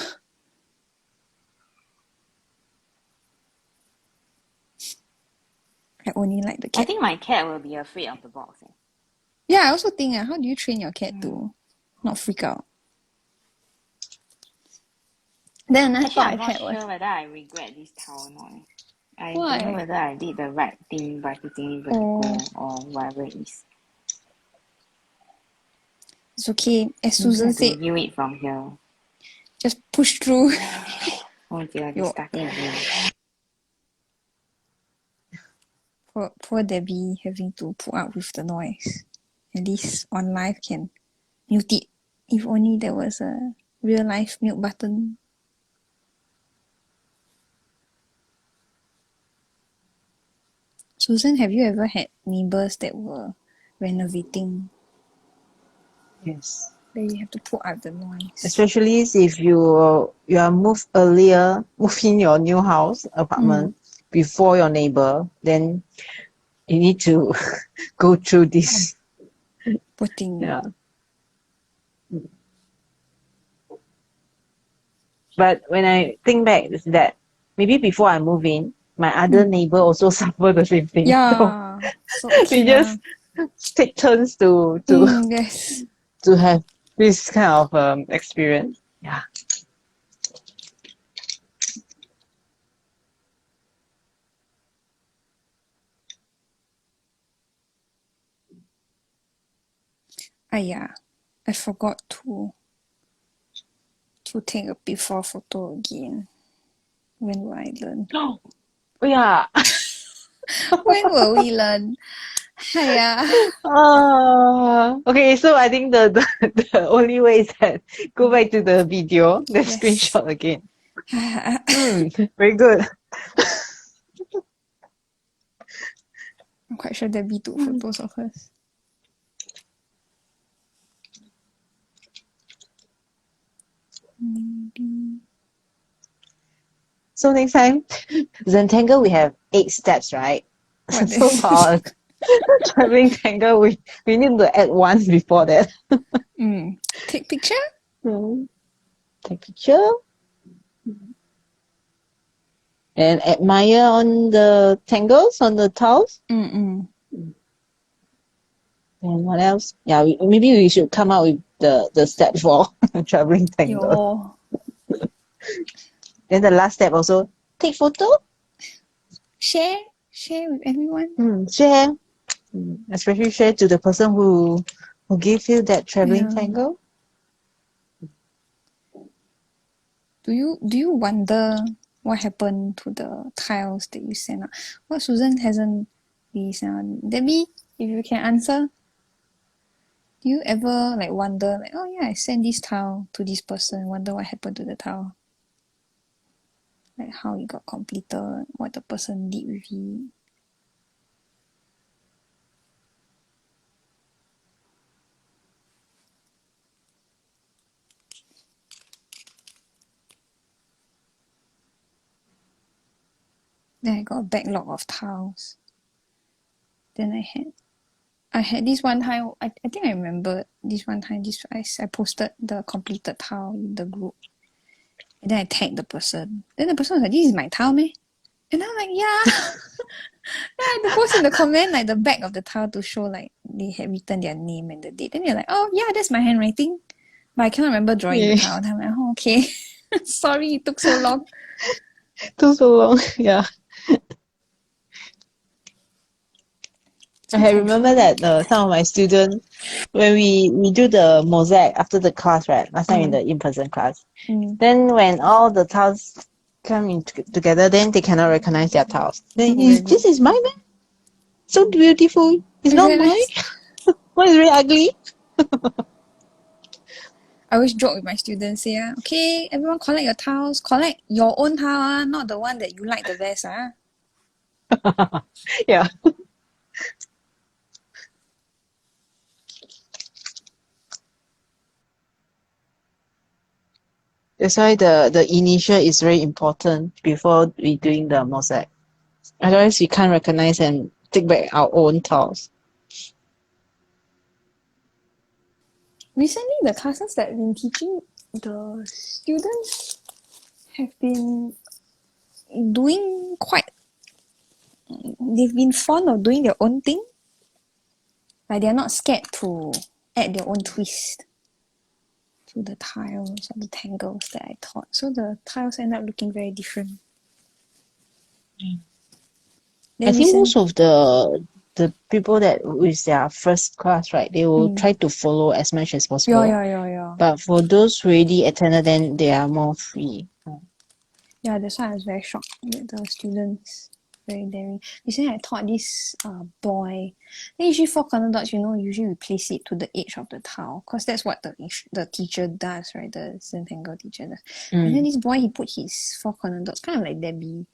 Speaker 1: I only like the
Speaker 3: I
Speaker 1: cat.
Speaker 3: think my cat will be afraid of the box.
Speaker 1: Yeah, I also think how do you train your cat
Speaker 3: Mm.
Speaker 1: to not freak out? Then another
Speaker 3: Actually,
Speaker 1: thought
Speaker 3: I'm
Speaker 1: I
Speaker 3: not
Speaker 1: had was
Speaker 3: sure whether I regret this towel or not. I don't know
Speaker 1: why?
Speaker 3: whether I did the right thing by putting in
Speaker 1: Oh,
Speaker 3: vertical or whatever it is.
Speaker 1: it's okay. As
Speaker 3: Maybe I
Speaker 1: Susan
Speaker 3: have to
Speaker 1: said,
Speaker 3: view it from here.
Speaker 1: just push through.
Speaker 3: Oh dear, it's
Speaker 1: Yo,
Speaker 3: starting again.
Speaker 1: poor Debbie having to put up with the noise. At least on live can mute it. If only there was a real life mute button. Susan, have you ever had neighbors that were renovating
Speaker 2: Yes.
Speaker 1: that you have to put up the noise?
Speaker 2: Especially if you are move earlier, move in your new house apartment before your neighbor, then you need to go through this.
Speaker 1: Poor thing.
Speaker 2: Yeah. But when I think back, is that maybe before I move in, my other neighbor also suffer the same thing. So
Speaker 1: Yeah. So okay
Speaker 2: we
Speaker 1: lah.
Speaker 2: just take turns
Speaker 1: Yes.
Speaker 2: to have this kind of experience. Yeah.
Speaker 1: Yeah. I forgot to take a before photo again. When will I learn?
Speaker 2: Oh yeah.
Speaker 1: When will we learn? Hiya.
Speaker 2: Okay, so I think the only way is that go back to the video, the
Speaker 1: Yes.
Speaker 2: screenshot again. Very good.
Speaker 1: I'm quite sure Debbie took photos of hers. Maybe.
Speaker 2: So next time, Zentangle, we have 8 steps, right?
Speaker 1: What
Speaker 2: So
Speaker 1: is
Speaker 2: for our traveling tangle, we need to add one before that.
Speaker 1: Take picture?
Speaker 2: Take picture. And admire on the tangles, on the tiles.
Speaker 1: Mm-mm.
Speaker 2: And what else? Yeah, maybe we should come up with the step for traveling tangle.
Speaker 1: Yo.
Speaker 2: Then the last step also, take photo.
Speaker 1: Share with everyone.
Speaker 2: Share. Especially share to the person who gave you that traveling tangle.
Speaker 1: Do you wonder what happened to the tiles that you sent out? Well, Susan hasn't really sent out. Debbie, if you can answer, do you ever like wonder like, oh yeah, I sent this tile to this person, wonder what happened to the tile? Like how it got completed, what the person did with it. Then I got a backlog of tiles. Then I had this one time, I think I remember this one time, I posted the completed tile in the group. And then I tagged the person. Then the person was like, this is my tile, meh? And I'm like, yeah. Then I had to post in the comment, like the back of the tile to show like they had written their name and the date. Then they're like, oh yeah, that's my handwriting. But I cannot remember drawing the tile. And I'm like, oh, okay. Sorry it took so long.
Speaker 2: Took so long, yeah. I remember that some of my students, when we do the mosaic after the class, right? Last time in the in-person class. Then when all the tiles come in together, then they cannot recognize their tiles. Then this is mine, man. So beautiful. It's not mine. Why is very ugly?
Speaker 1: I always joke with my students, say, okay, everyone collect your tiles. Collect your own tile, not the one that you like the best.
Speaker 2: Yeah. That's why the initial is very important before we doing the mosaic. Otherwise, we can't recognize and take back our own tiles.
Speaker 1: Recently, the classes that I've been teaching, the students have been doing quite. They've been fond of doing their own thing. Like they're not scared to add their own twist to the tiles or the tangles that I taught. So the tiles end up looking very different.
Speaker 2: I think most of the people that with their first class, right, they will try to follow as much as possible.
Speaker 1: Yeah.
Speaker 2: But for those who already attended, then they are more free.
Speaker 1: Yeah, that's why I was very shocked with the students. Very daring. Recently, I taught this boy. Then usually for corner dots, usually we place it to the edge of the tile because that's what the teacher does, right? The Zentangle teacher does. And then this boy, he put his 4 corner dots, kind of like Debbie.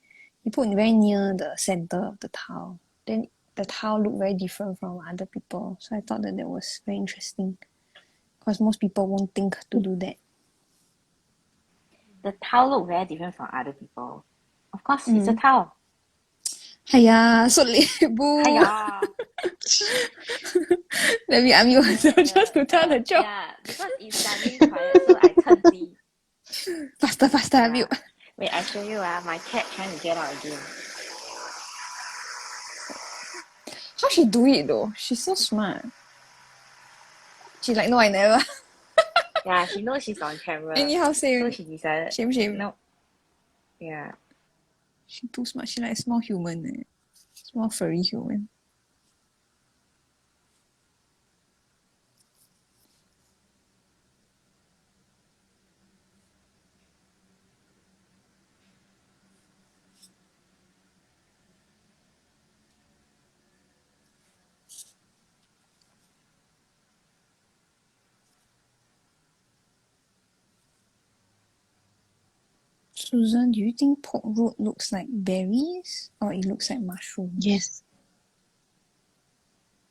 Speaker 1: He put very near the center of the tile. Then the tile looked very different from other people. So I thought that was very interesting because most people won't think to do that.
Speaker 3: The tile look very different from other people. Of course, it's a tile.
Speaker 1: Hiya, so late, boo.
Speaker 3: Hiya.
Speaker 1: Let me unmute myself just to tell the joke.
Speaker 3: Yeah, because it's suddenly quiet, so I turned the.
Speaker 1: Faster, unmute.
Speaker 3: Wait, I show you. My cat trying to get out again.
Speaker 1: How she do it though? She's so smart. She's like, no, I never.
Speaker 3: Yeah, she knows she's on camera.
Speaker 1: Anyhow say.
Speaker 3: So she decided.
Speaker 1: Shame.
Speaker 3: No. Yeah.
Speaker 1: She too smart. She like small human. Small furry human. Susan, do you think pork root looks like berries or it looks like mushrooms?
Speaker 2: Yes.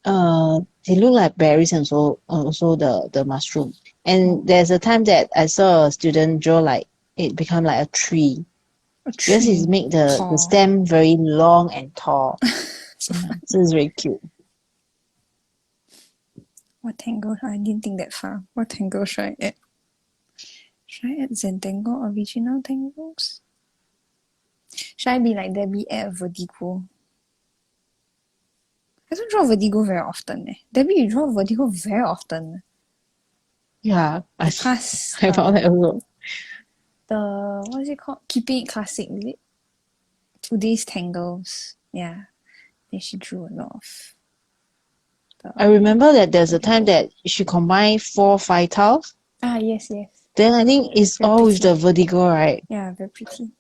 Speaker 2: They look like berries and also the mushroom. And there's a time that I saw a student draw like it become like a tree.
Speaker 1: A
Speaker 2: Because
Speaker 1: tree.
Speaker 2: it's make the
Speaker 1: Tall.
Speaker 2: stem very long and tall.
Speaker 1: So
Speaker 2: Yeah,
Speaker 1: funny.
Speaker 2: so it's very cute.
Speaker 1: What tangle? I didn't think that far. What tangle should I add? Should I add Zentangle original tangles? Should I be like Debbie, add vertigo? I don't draw vertigo very often. Debbie, you draw vertigo very often.
Speaker 2: Yeah,
Speaker 1: The past,
Speaker 2: I found that also.
Speaker 1: what is it called? Keeping it classic, is it? Today's Tangles. Yeah. Then she drew a lot of
Speaker 2: I remember that there's a time that she combined 4-5 tiles.
Speaker 1: yes.
Speaker 2: Then I think it's
Speaker 1: Very
Speaker 2: all with
Speaker 1: pretty.
Speaker 2: the vertigo, right?
Speaker 1: Yeah, very pretty.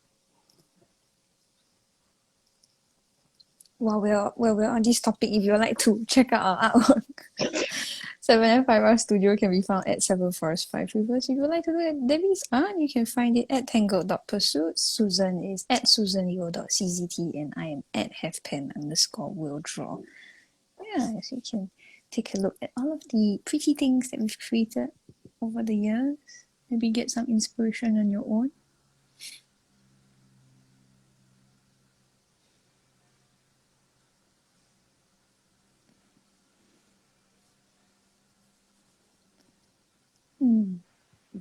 Speaker 1: While we're on this topic, if you'd like to check out our artwork, 7F5R's studio can be found at 7F5R's 5 Rivers. If you'd like to look at Debbie's art, you can find it at tangled.pursuit. Susan is at susanleo.czt and I am at halfpen_will_draw. Yeah, so you can take a look at all of the pretty things that we've created over the years. Maybe get some inspiration on your own.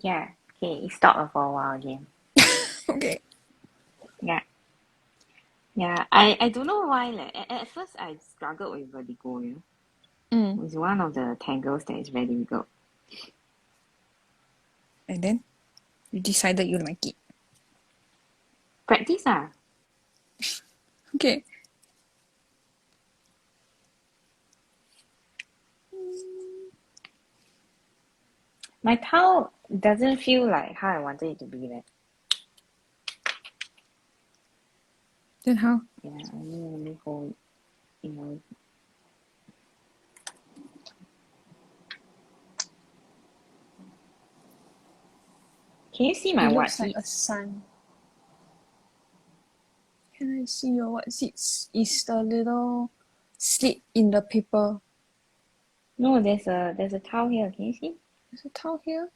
Speaker 3: Yeah. Okay, it stopped for a while again.
Speaker 1: Okay.
Speaker 3: Yeah. Yeah. I don't know why. Like, at first, I struggled with vertigo. It's one of the tangles that is very difficult.
Speaker 1: And then you decided you like it.
Speaker 3: Practice ah.
Speaker 1: Okay.
Speaker 3: My towel doesn't feel like how I wanted it to be. Like,
Speaker 1: Then how?
Speaker 3: yeah, let me hold. Can you see my
Speaker 1: It
Speaker 3: what
Speaker 1: looks like a
Speaker 3: seats?
Speaker 1: sun. Can I see your what seats? Is the little slit in the paper.
Speaker 3: No, there's a towel here. Can you see?
Speaker 1: There's a towel here.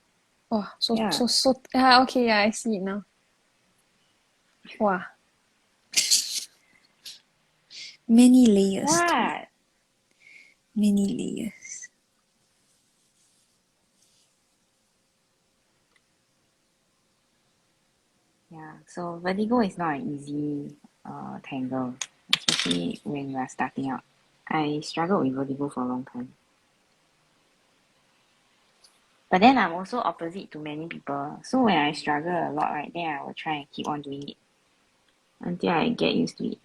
Speaker 1: Wow,
Speaker 3: Yeah.
Speaker 1: okay, yeah, I see it now. Wow. Many layers.
Speaker 3: What?
Speaker 1: Many layers.
Speaker 3: Yeah. So vertigo is not an easy tangle, especially when you are starting out. I struggled with vertigo for a long time. But then I'm also opposite to many people. So when I struggle a lot, right, then I will try and keep on doing it until I get used to it.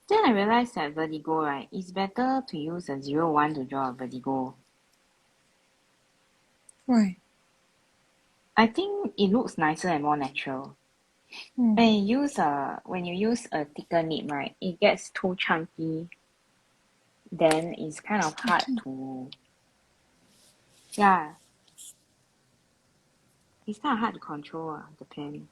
Speaker 3: Then I realized that vertigo, right, it's better to use a 0-1 to draw a vertigo.
Speaker 1: Why?
Speaker 3: I think it looks nicer and more natural. When you use a thicker nib, right, it gets too chunky. Then it's kind of hard to, yeah, it's kind of hard to control the pen.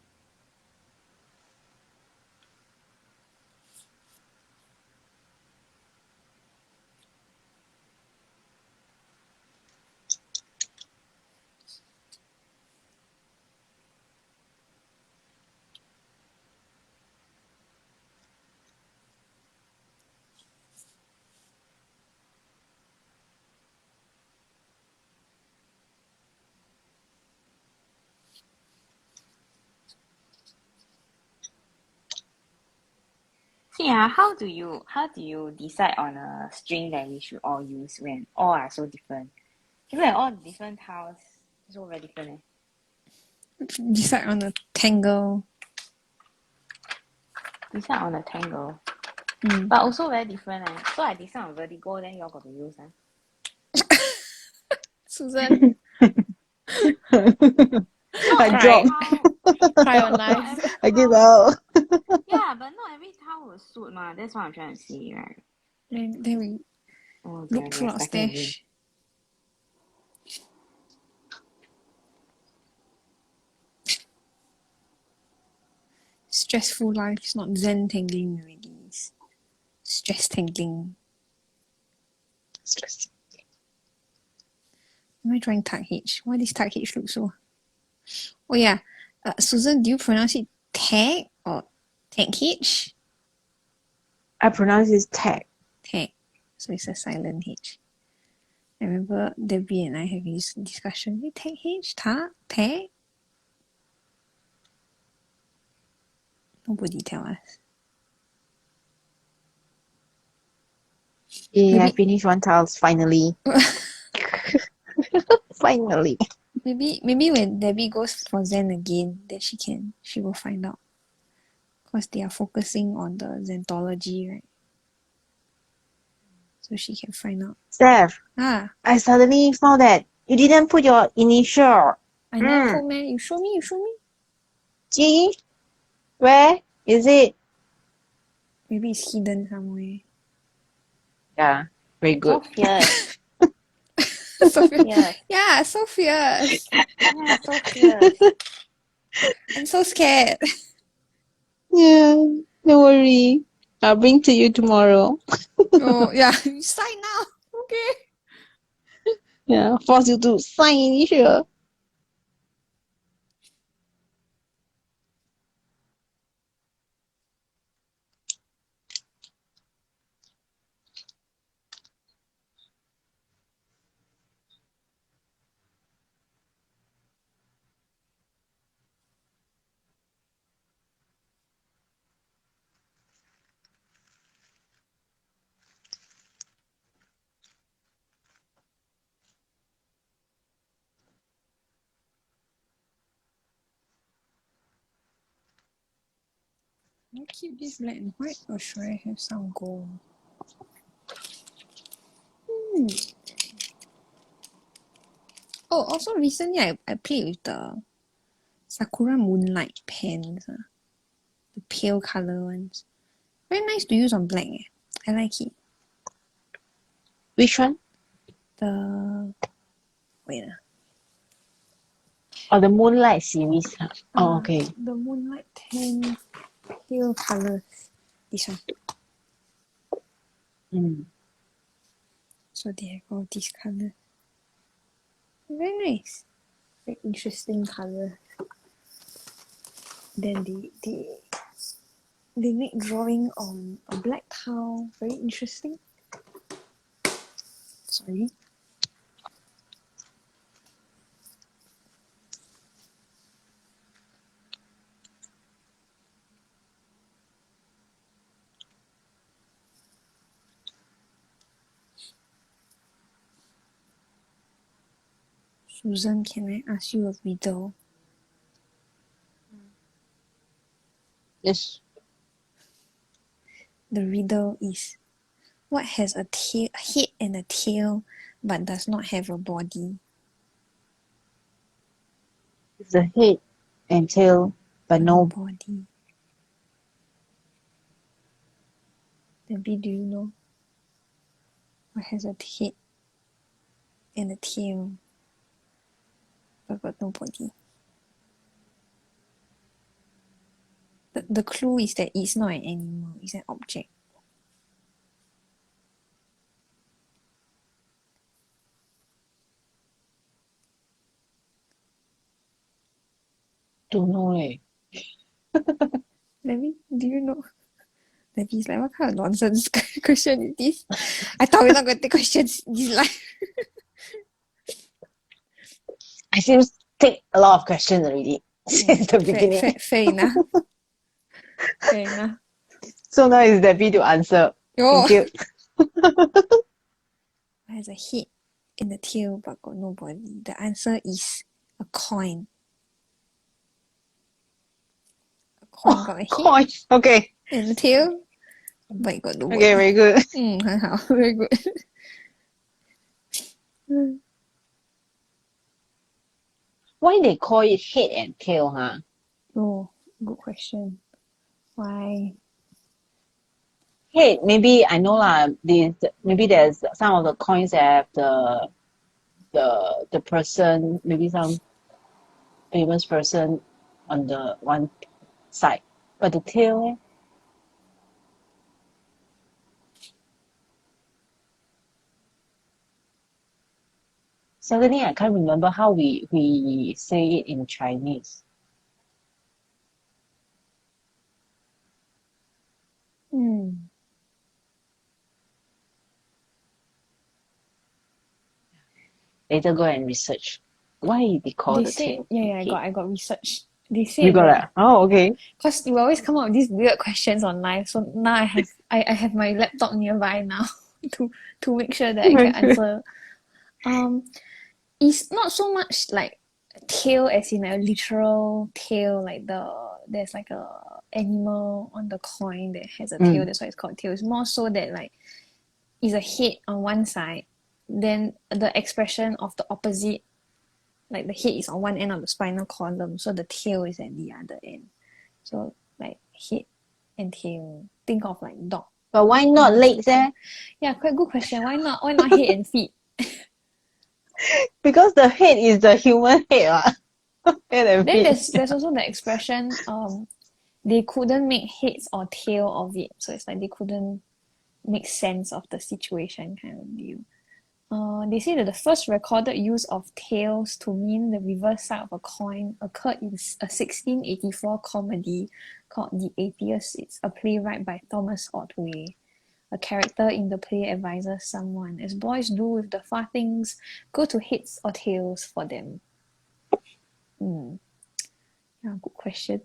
Speaker 3: So yeah, how do you decide on a string that we should all use when all are so different? Even all different tiles, so very different.
Speaker 1: Decide on a tangle.
Speaker 3: Decide on a tangle, but also very different. So I decide on vertigo, then y'all got to use.
Speaker 1: Susan.
Speaker 2: I
Speaker 3: every
Speaker 2: dropped.
Speaker 3: towel.
Speaker 1: Try on
Speaker 3: Not
Speaker 1: life.
Speaker 3: every
Speaker 2: I give
Speaker 3: towel.
Speaker 2: up.
Speaker 3: Yeah, but not every towel will suit, ma. That's what I'm trying to say, right?
Speaker 1: Then we
Speaker 3: Oh dear,
Speaker 1: look
Speaker 3: we
Speaker 1: through
Speaker 3: are
Speaker 1: our
Speaker 3: stuck in a room.
Speaker 1: stash. Stressful life is not Zentangling already. It's stress tangling.
Speaker 2: Stress.
Speaker 1: Am I trying tag H? Why does tag H look so? Oh yeah, Susan, do you pronounce it tag or tag H?
Speaker 2: I pronounce it tag.
Speaker 1: Tag. So it's a silent H. I remember Debbie and I having this discussion. We tag H? Tag? Tag? Nobody tell us.
Speaker 2: Yeah, I
Speaker 1: Maybe
Speaker 2: finished one tiles finally. Finally.
Speaker 1: maybe when Debbie goes for Zen again, then she will find out. Because they are focusing on the Zentology, right? So she can find out.
Speaker 2: Steph,
Speaker 1: Ah,
Speaker 2: I suddenly found that you didn't put your initial.
Speaker 1: I never put man. You show me.
Speaker 2: G? Where is it?
Speaker 1: Maybe it's hidden somewhere.
Speaker 2: Yeah, very
Speaker 3: So
Speaker 2: good.
Speaker 3: fierce.
Speaker 1: So fierce.
Speaker 3: Fierce.
Speaker 1: Yeah, so fierce.
Speaker 3: Yeah, so fierce.
Speaker 1: I'm so scared.
Speaker 2: Yeah, don't worry. I'll bring to you tomorrow.
Speaker 1: Oh yeah, you sign now. Okay.
Speaker 2: Yeah, force you to sign initial.
Speaker 1: Can I keep this black and white or should I have some gold? Oh, also recently I played with the Sakura Moonlight pens. The pale colour ones. Very nice to use on black. I like it.
Speaker 2: Which one?
Speaker 1: The wait.
Speaker 2: Oh, the Moonlight series. Oh, okay.
Speaker 1: The Moonlight 10 pale colours. This one.
Speaker 2: Mm.
Speaker 1: So they have all these colours. Very nice. Very interesting colour. Then they make drawing on a black tile. Very interesting. Sorry. Susan, can I ask you a riddle?
Speaker 2: Yes.
Speaker 1: The riddle is what has a head and a tail but does not have a body?
Speaker 2: It's the head and tail, but
Speaker 1: No
Speaker 2: no.
Speaker 1: body. Maybe do you know what has a head and a tail but got no body? The clue is that it's not an animal, it's an object.
Speaker 2: Don't know eh.
Speaker 1: Maybe do you know? Maybe it's like what kind of nonsense question is this? I thought we're not going to take questions this live.
Speaker 2: I seem to take a lot of questions already since the beginning.
Speaker 1: Fair enough. Fair enough.
Speaker 2: So now it's Debbie to answer.
Speaker 1: Oh.
Speaker 2: Thank you.
Speaker 1: It has a head and a tail but got no body. The answer is a coin. A coin got a head
Speaker 2: Coin. Okay.
Speaker 1: and a tail but it got no body.
Speaker 2: Okay, very good.
Speaker 1: 很好 very good.
Speaker 2: Why they call it head and tail, huh?
Speaker 1: Oh, good question. Why?
Speaker 2: Head, maybe I know lah. Maybe there's some of the coins that have the person, maybe some famous person on the one side, but the tail, eh? Suddenly, I can't remember how we say it in Chinese.
Speaker 1: Hmm.
Speaker 2: Later, go and research why they call
Speaker 1: They
Speaker 2: the
Speaker 1: say,
Speaker 2: tail.
Speaker 1: yeah,
Speaker 2: Okay.
Speaker 1: I got research. They
Speaker 2: You
Speaker 1: say
Speaker 2: got
Speaker 1: that
Speaker 2: that? Oh, okay.
Speaker 1: because you always come up with these weird questions online. So now I have my laptop nearby now to make sure that I can answer. It's not so much like tail as in a literal tail, like there's like a animal on the coin that has a tail. That's why it's called tail. It's more so that like is a head on one side, then the expression of the opposite, like the head is on one end of the spinal column, so the tail is at the other end. So like head and tail. Think of like dog.
Speaker 2: But why not legs, eh?
Speaker 1: Yeah, quite good question. Why not? Why not head and feet?
Speaker 2: Because the head is the human head, head and
Speaker 1: Then
Speaker 2: feet.
Speaker 1: there's also the expression they couldn't make heads or tail of it. So it's like they couldn't make sense of the situation kind of view. They say that the first recorded use of tails to mean the reverse side of a coin occurred in a 1684 comedy called The Atheist. It's a playwright by Thomas Otway. A character in the play advises someone, as boys do with the far things, go to heads or tails for them. Yeah, good question.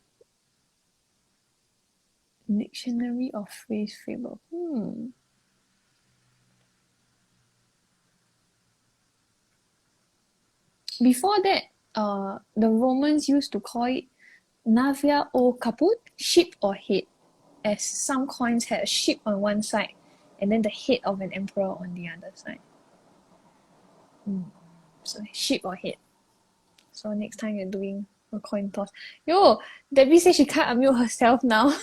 Speaker 1: Dictionary of phrase fable. Before that, the Romans used to call it navia o caput, ship or head, as some coins had a ship on one side and then the head of an emperor on the other side. So ship or head. So next time you're doing a coin toss. Yo, Debbie says she can't unmute herself now.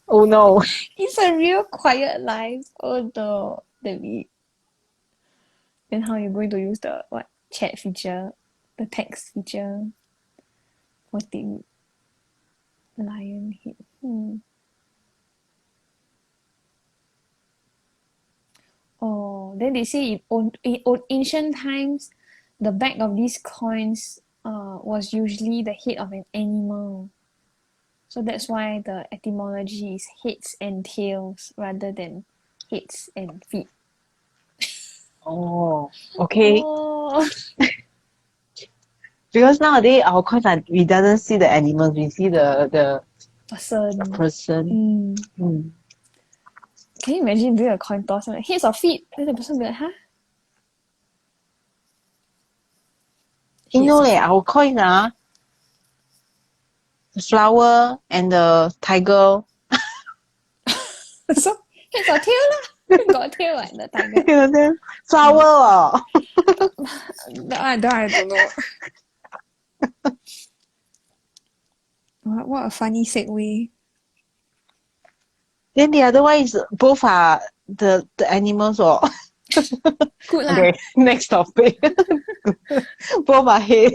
Speaker 2: Oh no.
Speaker 1: It's a real quiet life. Oh no, Debbie. Then how you going to use the what chat feature, the text feature for the lion head? Oh, then they say in ancient times, the back of these coins was usually the head of an animal. So that's why the etymology is heads and tails rather than heads and feet.
Speaker 2: Oh, okay.
Speaker 1: Oh,
Speaker 2: Because nowadays our coins we doesn't see the animals, we see the
Speaker 1: person.
Speaker 2: person.
Speaker 1: Can you imagine doing a coin toss? Like, heads or feet? Then the person will be like, huh?
Speaker 2: You know
Speaker 1: Heads or feet.
Speaker 2: our coins the flower and the tiger.
Speaker 1: So heads or tail lah. Got a tail like the tiger.
Speaker 2: Then flower.
Speaker 1: I don't know. What a funny segue.
Speaker 2: Then the other one is both are the animals or
Speaker 1: Good lah.
Speaker 2: okay, next topic. Both are head.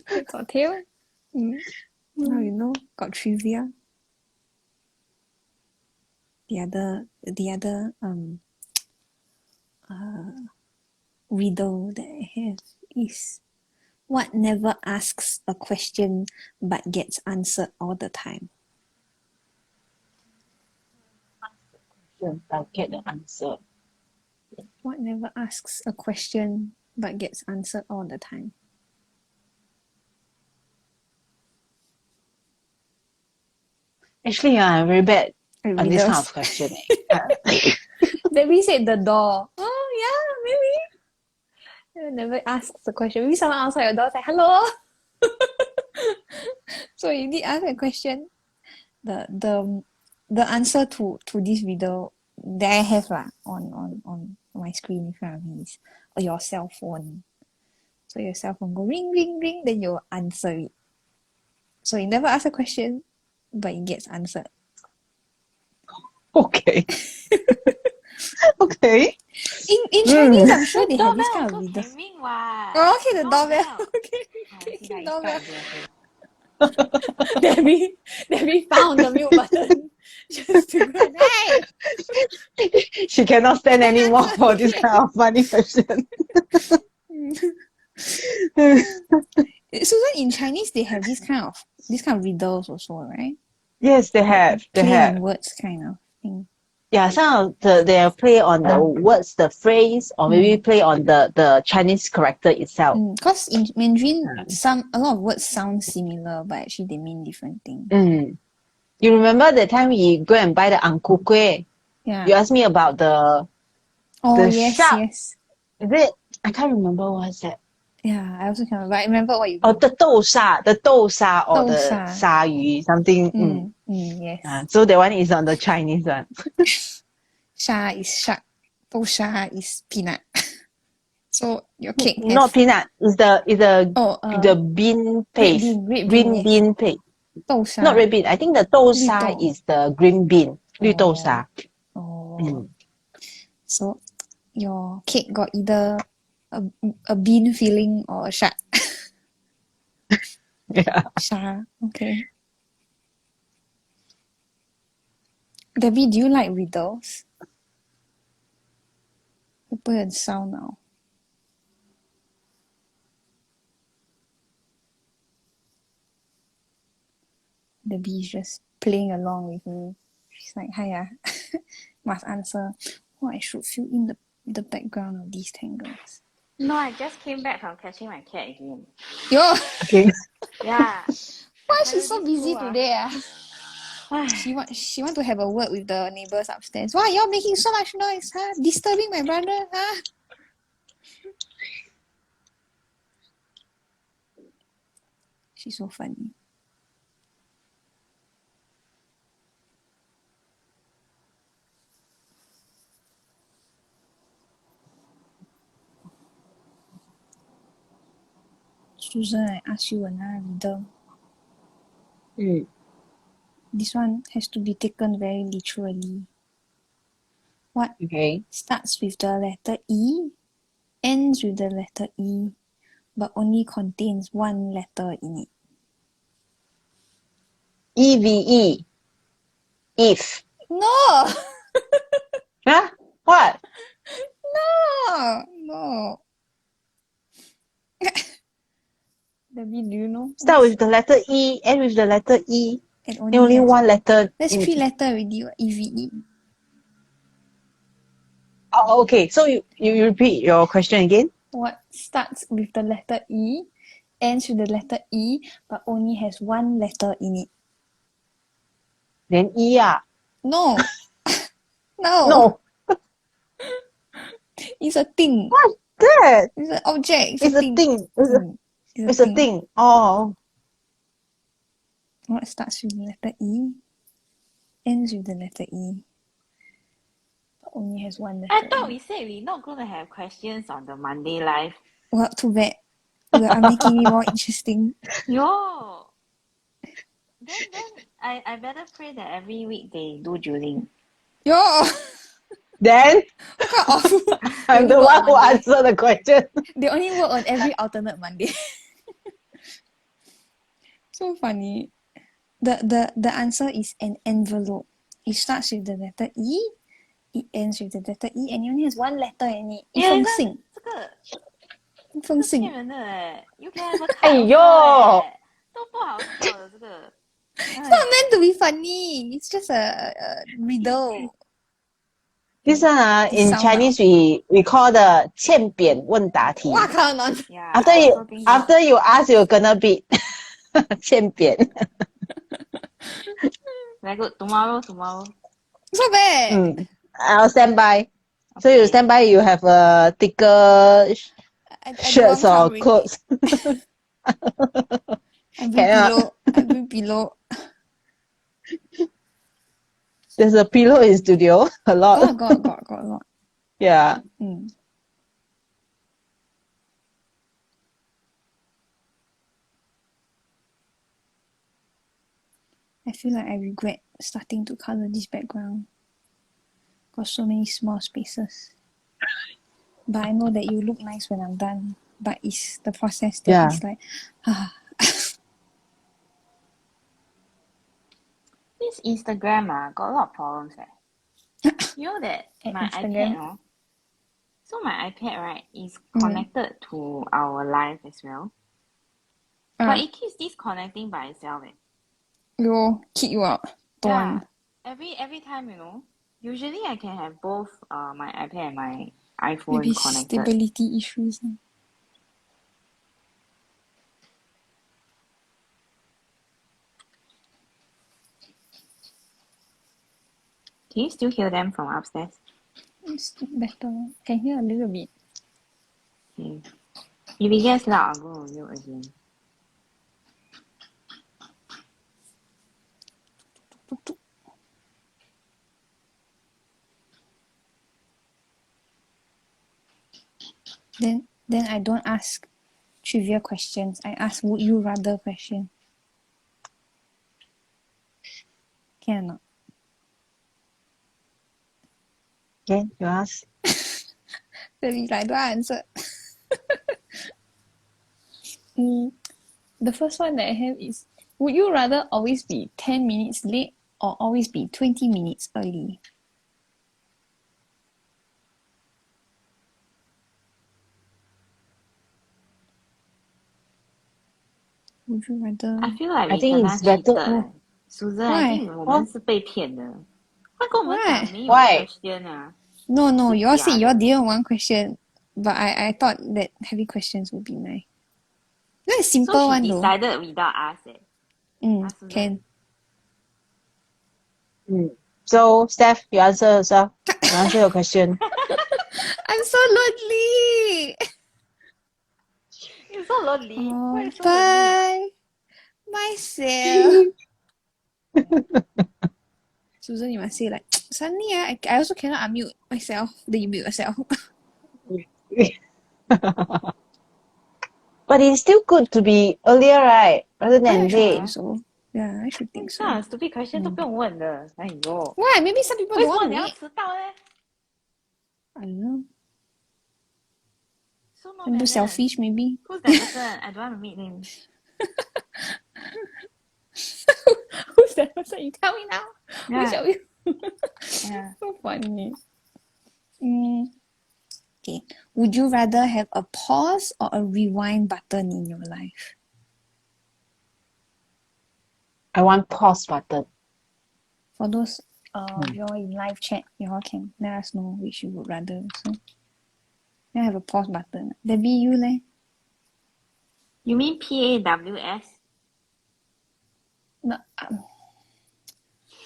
Speaker 1: Heads or tail? Now you know. Got trivia. The other riddle that I have is what never asks a question but gets answered all the time.
Speaker 2: I'll get the answer.
Speaker 1: What never asks a question but gets answered all the time?
Speaker 2: Actually, I'm very bad at this kind
Speaker 1: Riddles.
Speaker 2: of question.
Speaker 1: Then we said the door. Oh yeah, maybe. You never ask the question. Maybe someone outside your door say hello. So you did ask a question. The answer to this riddle that I have on my screen in front of me is your cell phone. So your cell phone go ring, ring, ring, then you'll answer it. So you never ask a question, but it gets answered.
Speaker 2: Okay. Okay.
Speaker 1: In Chinese, I'm sure they have this kind of
Speaker 3: Doorbell also
Speaker 1: riddles.
Speaker 3: can ring what?
Speaker 1: Oh, okay, the doorbell.
Speaker 3: Doorbell.
Speaker 1: Okay,
Speaker 3: Oh,
Speaker 1: okay,
Speaker 3: see,
Speaker 1: okay,
Speaker 3: like,
Speaker 1: doorbell.
Speaker 3: okay.
Speaker 1: Debbie found the mute button just to go and, hey!
Speaker 2: She cannot stand anymore
Speaker 1: Answer,
Speaker 2: for this
Speaker 1: okay.
Speaker 2: kind of funny question.
Speaker 1: Susan, in Chinese, they have this kind of riddles also, right?
Speaker 2: Yes, they
Speaker 1: Like
Speaker 2: have. They
Speaker 1: play on
Speaker 2: have.
Speaker 1: words kind of thing.
Speaker 2: Yeah, some of they play on the words, the phrase, or maybe play on the Chinese character itself.
Speaker 1: Because in Mandarin, a lot of words sound similar, but actually they mean different things.
Speaker 2: You remember the time we go and buy the ang ku kueh?
Speaker 1: Yeah.
Speaker 2: You asked me about the
Speaker 1: yes,
Speaker 2: shark.
Speaker 1: yes.
Speaker 2: Is it? I can't remember what's that.
Speaker 1: Yeah, I also can't remember. I remember what you
Speaker 2: Oh,
Speaker 1: mean.
Speaker 2: the 豆沙 or the
Speaker 1: 豆沙.
Speaker 2: 鲨鱼, something.
Speaker 1: Yes.
Speaker 2: So that one is on the Chinese one.
Speaker 1: 沙 is shark. 豆沙 is peanut. So your cake has...
Speaker 2: Not peanut. It's the bean paste.
Speaker 1: Red bean,
Speaker 2: Green
Speaker 1: yes.
Speaker 2: bean paste.
Speaker 1: 豆沙.
Speaker 2: Not red bean. I think the 豆沙
Speaker 1: 绿豆.
Speaker 2: is the green bean. 绿豆沙.
Speaker 1: So your cake got either a bean filling or a shark.
Speaker 2: Yeah.
Speaker 1: Sha, okay. Debbie, do you like riddles? 会不会很烧脑? Debbie is just playing along with me. She's like, hiya, must answer. Oh, I should fill in the background of these tangles.
Speaker 3: No, I just came back from catching my cat again.
Speaker 1: Yo!
Speaker 2: Okay.
Speaker 3: Yeah.
Speaker 1: Why
Speaker 3: I
Speaker 1: she's
Speaker 3: tell
Speaker 1: so
Speaker 3: you, this
Speaker 1: busy
Speaker 3: school,
Speaker 1: today? She want to have a word with the neighbors upstairs. Why you're making so much noise, huh? Disturbing my brother, huh? She's so funny. Susan, I ask you another riddle. This one has to be taken very literally. What starts with the letter E, ends with the letter E, but only contains one letter in it?
Speaker 2: EVE. If.
Speaker 1: No!
Speaker 2: Huh? What?
Speaker 1: No! Debbie, do you know?
Speaker 2: Start with the letter E, end with the letter E.
Speaker 1: And
Speaker 2: only one letter.
Speaker 1: That's 3 letter already, EVE.
Speaker 2: Oh, okay. So you repeat your question again?
Speaker 1: What starts with the letter E, ends with the letter E, but only has one letter in it?
Speaker 2: Then E
Speaker 1: No. No.
Speaker 2: No.
Speaker 1: It's a thing.
Speaker 2: What's that?
Speaker 1: It's an object.
Speaker 2: It's a thing. It's a thing. Oh.
Speaker 1: What starts with the letter E, ends with the letter E, but only has one letter?
Speaker 3: I thought we said we're not going to have questions on the Monday live.
Speaker 1: Well, too bad. You are making me more interesting.
Speaker 3: Yo! Then I better pray that every week they do drilling.
Speaker 1: Yo!
Speaker 2: Then I'm the one who answer the question.
Speaker 1: They only work on every alternate Monday. So funny. The answer is an envelope. It starts with the letter E, it ends with the letter E, and it only has one letter in it. 一封信。一封信。
Speaker 3: 骗人的欸 You can have a
Speaker 2: 哎呦
Speaker 3: 都不好笑的这个。
Speaker 1: It's not meant to be funny. It's just a riddle.
Speaker 2: This one in Chinese we call the 欠扁问答题。
Speaker 1: 哇靠 non.
Speaker 2: After you ask, you're gonna beat 欠扁。
Speaker 3: Very good. Tomorrow.
Speaker 1: So bad.
Speaker 2: I'll stand by.
Speaker 3: Okay.
Speaker 2: So you stand by, you have a thicker shirts or clothes.
Speaker 1: I bring pillow.
Speaker 2: There's a pillow in studio. A lot.
Speaker 1: Got a lot.
Speaker 2: Yeah.
Speaker 1: I feel like I regret starting to color this background. Got so many small spaces. But I know that you look nice when I'm done. But it's the process that is like,
Speaker 3: This Instagram got a lot of problems. You know that my
Speaker 1: Instagram?
Speaker 3: iPad, so my iPad, right, is connected to our live as well. But it keeps disconnecting by itself.
Speaker 1: Yo, kick you out.
Speaker 3: Yeah.
Speaker 1: Don't.
Speaker 3: Every time, usually I can have both my iPad and my iPhone
Speaker 1: Maybe
Speaker 3: connected.
Speaker 1: stability issues.
Speaker 3: Can you still hear them from upstairs?
Speaker 1: It's better. Can hear a little bit.
Speaker 3: Okay. If it gets loud, I'll go on mute again.
Speaker 1: Then I don't ask trivia questions. I ask would you rather question. Can or not?
Speaker 2: Okay, you ask.
Speaker 1: Really, I don't answer. The first one that I have is would you rather always be 10 minutes late or always be 20 minutes early? Would you rather?
Speaker 3: I feel like
Speaker 2: I
Speaker 3: we
Speaker 2: think
Speaker 3: kena
Speaker 2: it's better.
Speaker 3: cheated. Susan,
Speaker 1: Why?
Speaker 3: I think 我们是被骗的。他跟我们讲
Speaker 1: Why?
Speaker 3: 没有
Speaker 2: Why?
Speaker 3: question 啊。
Speaker 1: No, you all said you all
Speaker 3: 是假的。
Speaker 1: didn't want question, but I thought that having questions would be nice. That's a
Speaker 3: So
Speaker 1: simple
Speaker 3: she
Speaker 1: one though.
Speaker 3: decided without us.
Speaker 1: Can.
Speaker 2: So, Steph, you answer yourself. You answer your question.
Speaker 1: I'm so lonely.
Speaker 3: You're so lonely. Why
Speaker 1: All
Speaker 3: you so lonely?
Speaker 1: by myself. Susan, you must say like suddenly I also cannot unmute myself. Then you mute yourself.
Speaker 2: But it's still good to be earlier, right? Rather than
Speaker 1: I should
Speaker 2: late.
Speaker 1: think so. Yeah, I should think so.
Speaker 3: 那 stupid question 都不用问的。哎呦，
Speaker 1: Why? Maybe some people
Speaker 3: 为
Speaker 1: don't
Speaker 3: 什么
Speaker 1: want
Speaker 3: 你
Speaker 1: to
Speaker 3: 要
Speaker 1: meet.
Speaker 3: 迟到呢
Speaker 1: I don't know.
Speaker 3: So not
Speaker 1: Some people
Speaker 3: better.
Speaker 1: selfish maybe.
Speaker 3: Who's that person? I don't want to meet him.
Speaker 1: Who's that person? You tell me now. Which
Speaker 3: Yeah.
Speaker 1: of you?
Speaker 3: Yeah.
Speaker 1: So funny. Okay. Would you rather have a pause or a rewind button in your life?
Speaker 2: I want pause button.
Speaker 1: For those you're in live chat, you all can let us know which you would rather. So, I have a pause button. Debbie, you leh?
Speaker 3: You mean PAWS?
Speaker 1: No,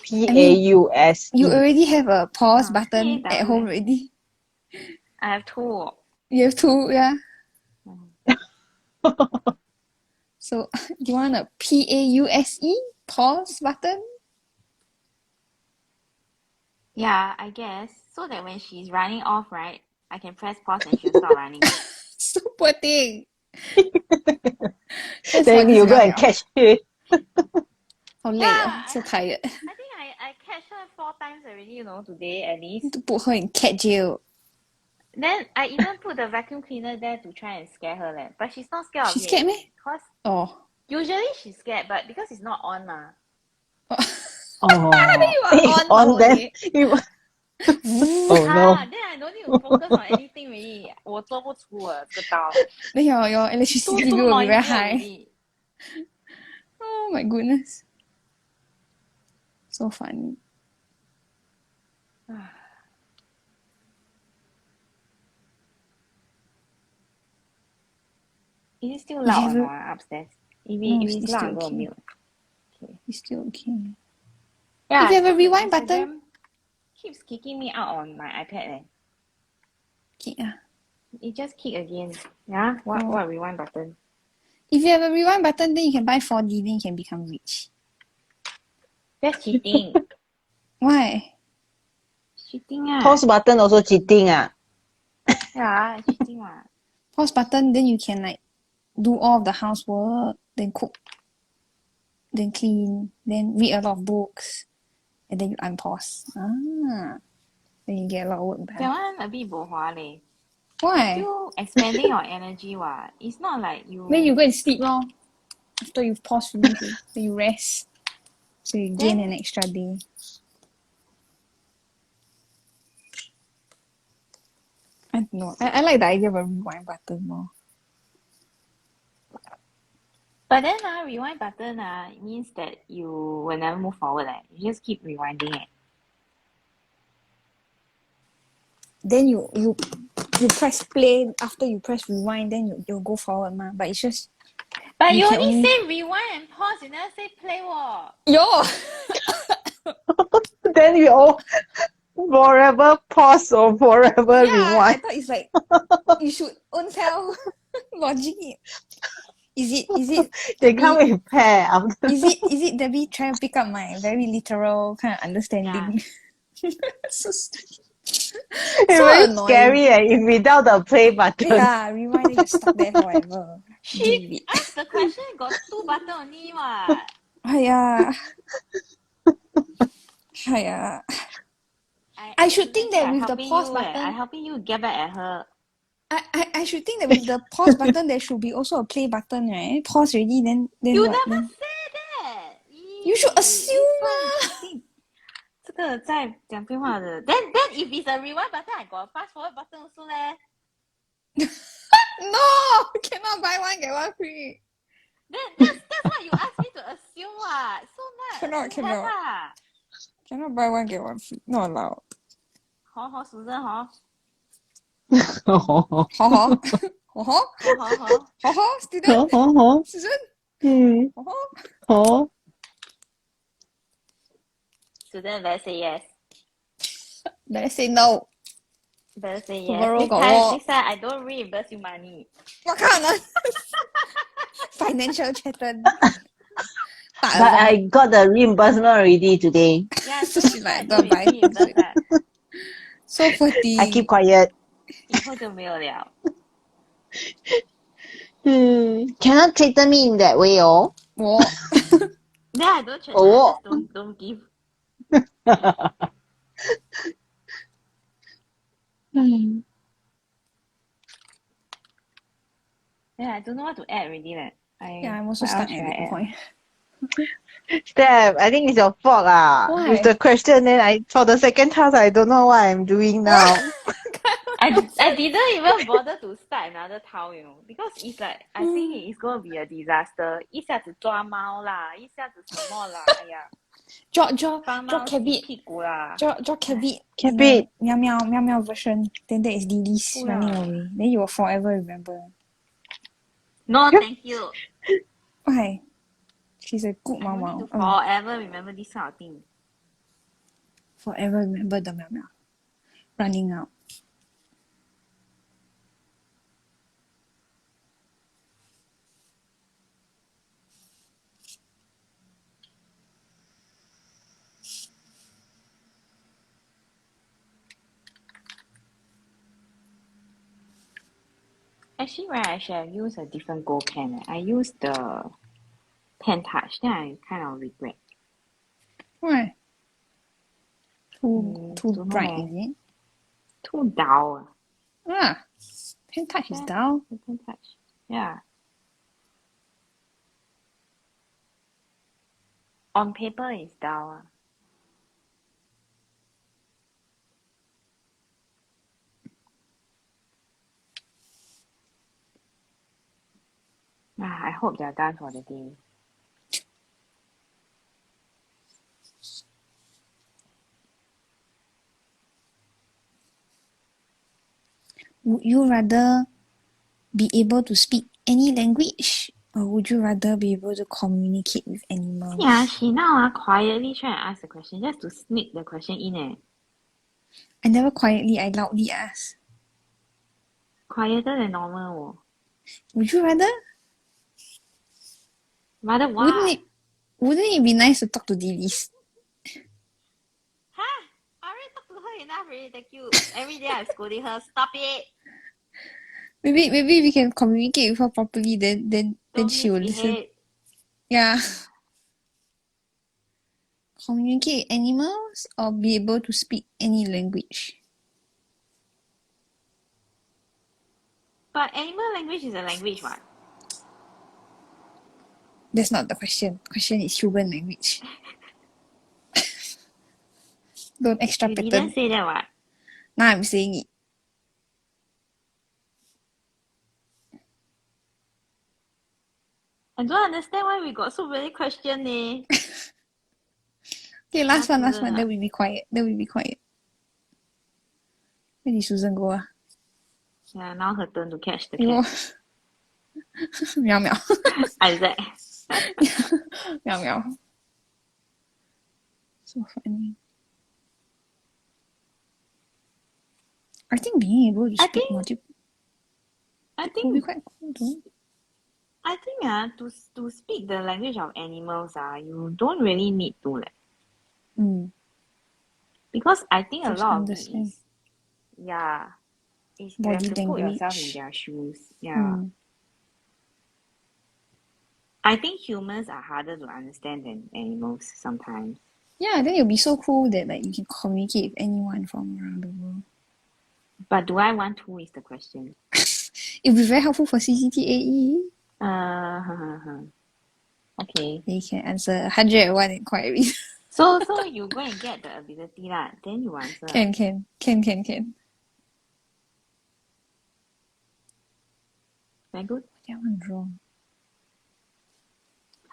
Speaker 2: PAUSE.
Speaker 1: you already have a pause button
Speaker 3: PAWS.
Speaker 1: at home already.
Speaker 3: I have two.
Speaker 1: You have two, yeah. So, do you want a PAUSE pause button?
Speaker 3: Yeah, I guess. So that when she's running off, right, I can press pause and she'll stop running.
Speaker 1: So poor thing.
Speaker 2: Then you go and catch it.
Speaker 1: How late,
Speaker 3: Yeah,
Speaker 1: so tired.
Speaker 3: I think I catch her 4 times already, today at least.
Speaker 1: To put her in cat jail.
Speaker 3: Then I even put the vacuum cleaner there to try and scare her. But she's not scared of it.
Speaker 1: She's scared meh?
Speaker 3: Because
Speaker 1: Oh.
Speaker 3: usually she's scared, but because it's not on.
Speaker 2: Oh,
Speaker 1: You are
Speaker 2: it's
Speaker 1: on
Speaker 2: on then. Oh no.
Speaker 3: Then I don't need to focus on anything really. 我做不出这个刀。
Speaker 1: Then your electricity bill will be very high.
Speaker 3: Already.
Speaker 1: Oh my goodness. So funny.
Speaker 3: Is it still loud or not upstairs? If it's loud, I'm going to mute. Okay.
Speaker 1: It's still okay.
Speaker 3: Yeah,
Speaker 1: if you have a
Speaker 3: so the
Speaker 1: rewind
Speaker 3: Instagram
Speaker 1: button.
Speaker 3: keeps kicking me out on my iPad.
Speaker 1: Kick ah.
Speaker 3: It just kick again. Yeah? What rewind button?
Speaker 1: If you have a rewind button, then you can buy 4D, then you can become rich.
Speaker 3: That's cheating.
Speaker 1: Why?
Speaker 3: Cheating
Speaker 2: Pause button also cheating
Speaker 3: Yeah, cheating
Speaker 1: Pause button, then you can like do all of the housework, then cook. then clean, then read a lot of books, and then you unpause. Then you get a lot of work
Speaker 3: That
Speaker 1: done.
Speaker 3: one a bit bo hua leh.
Speaker 1: Why?
Speaker 3: Still expanding your energy what? It's not like
Speaker 1: Then you
Speaker 3: you
Speaker 1: go and sleep lor. After you pause finish, then you rest. So you gain an extra day. I don't know. I like the idea of a rewind button more.
Speaker 3: But then rewind button it means that you will never move forward. You just keep rewinding it.
Speaker 1: Then you press play after you press rewind, then you'll go forward ma. But it's just
Speaker 3: But you
Speaker 1: can
Speaker 3: only say rewind and pause, you never say play what?
Speaker 1: yo.
Speaker 2: Then we all forever pause or forever
Speaker 1: Yeah, I
Speaker 2: rewind.
Speaker 1: thought it's like you should own self logic it. Is it
Speaker 2: They
Speaker 1: Debbie?
Speaker 2: come with pair after.
Speaker 1: Is it Debbie trying to pick up my very literal kind of understanding?
Speaker 3: Yeah.
Speaker 1: So stupid.
Speaker 2: It's
Speaker 1: So
Speaker 2: very
Speaker 1: annoying.
Speaker 2: scary if without the play button.
Speaker 1: Yeah, rewind then you're stuck there forever.
Speaker 3: She
Speaker 1: Delete.
Speaker 3: asked the question, got 2 button only what?
Speaker 1: Hiya. Hiya. I should think that with the pause button.
Speaker 3: I'm helping you get back at her.
Speaker 1: I should think that with the pause button there should be also a play button, right? Pause already, then
Speaker 3: You
Speaker 1: what?
Speaker 3: never
Speaker 1: Then
Speaker 3: say that.
Speaker 1: you should assume ah.
Speaker 3: 这个在讲电话的 then if it's a rewind button, I got a fast forward button also leh.
Speaker 1: No, cannot buy one get one free.
Speaker 3: That's what you asked me to assume what. So much.
Speaker 1: Cannot. Cannot buy one get one free. Not allowed.
Speaker 3: Hor Susan hor.
Speaker 1: Hor. Student. Susan. Hor.
Speaker 3: Student better say yes.
Speaker 1: Better say no.
Speaker 3: Better say yes.
Speaker 1: Tomorrow
Speaker 3: Next time I don't reimburse you money.
Speaker 1: What kind of financial threaten?
Speaker 2: But I got the reimbursement already today.
Speaker 3: Yeah,
Speaker 1: so she's like, don't buy. So poor thing.
Speaker 2: I keep quiet.
Speaker 3: 以后就没有了。
Speaker 2: Cannot threaten me in that way, oh.
Speaker 3: Yeah, I don't threaten, don't give. Yeah, I don't know what to add already.
Speaker 1: I'm also stuck at that point.
Speaker 2: Steph, I think it's your fault
Speaker 1: Why?
Speaker 2: with the question. Then for the second task, I don't know what I'm doing now.
Speaker 3: I didn't even bother to start another tile, because it's like I think it's gonna be a disaster. 一下子抓猫啦，一下子什么啦，哎呀。
Speaker 1: draw
Speaker 3: cabbit 屁股啦。
Speaker 1: draw cabbit.
Speaker 2: Cabbit.
Speaker 1: Meow version. Then there is Lily's running away. Then you will forever remember.
Speaker 3: No, thank you.
Speaker 1: Why? She's a good
Speaker 3: I
Speaker 1: mama.
Speaker 3: need to forever remember this kind of thing.
Speaker 1: Forever remember the meow running out.
Speaker 3: Actually, right, I should have used a different gold pen. I used the pen touch. Then I kind of regret.
Speaker 1: Why? Too bright, is it?
Speaker 3: Too dull.
Speaker 1: Pen touch is dull.
Speaker 3: Pen touch. Yeah. On paper, it's dull. I hope they're done for the day.
Speaker 1: Would you rather be able to speak any language, or would you rather be able to communicate with animals?
Speaker 3: Yeah, she now quietly try and ask the question just to sneak the question in.
Speaker 1: I never quietly, I loudly ask.
Speaker 3: Quieter than normal.
Speaker 1: Would you rather?
Speaker 3: Rather what?
Speaker 1: Wouldn't it be nice to talk to Dilys?
Speaker 3: Huh? I already talked to her enough already, thank you. Every day I'm scolding her. Stop it!
Speaker 1: Maybe we can communicate with her properly, then she will listen. Yeah. communicate with animals or be able to speak any language?
Speaker 3: But animal language is a language, what?
Speaker 1: That's not the question. Question is human language. Don't extra
Speaker 3: You
Speaker 1: pattern.
Speaker 3: didn't say that, what?
Speaker 1: Now I'm saying it.
Speaker 3: I don't understand why we got so many questions, eh?
Speaker 1: Okay, last one.
Speaker 3: Susan,
Speaker 1: Then we be quiet. Where did Susan go?
Speaker 3: Yeah, now her turn to catch the
Speaker 1: Yo.
Speaker 3: cat.
Speaker 1: Meow meow.
Speaker 3: Isaac.
Speaker 1: Meow meow. So funny. I think being able to
Speaker 3: I
Speaker 1: speak
Speaker 3: think
Speaker 1: multiple
Speaker 3: I
Speaker 1: would be
Speaker 3: think
Speaker 1: quite cool though.
Speaker 3: to speak the language of animals you don't really need to because I think a
Speaker 1: Just
Speaker 3: lot of it
Speaker 1: understand
Speaker 3: is you have
Speaker 1: body
Speaker 3: to put yourself in
Speaker 1: language.
Speaker 3: their shoes. I think humans are harder to understand than animals sometimes.
Speaker 1: Yeah, then it'll be so cool that like you can communicate with anyone from around the world.
Speaker 3: But do I want to is the question.
Speaker 1: It'll be very helpful for CCTAE.
Speaker 3: Okay.
Speaker 1: They can answer 101 inquiries.
Speaker 3: So you go and get the ability lah, then you answer.
Speaker 1: Can.
Speaker 3: Very good.
Speaker 1: That one wrong.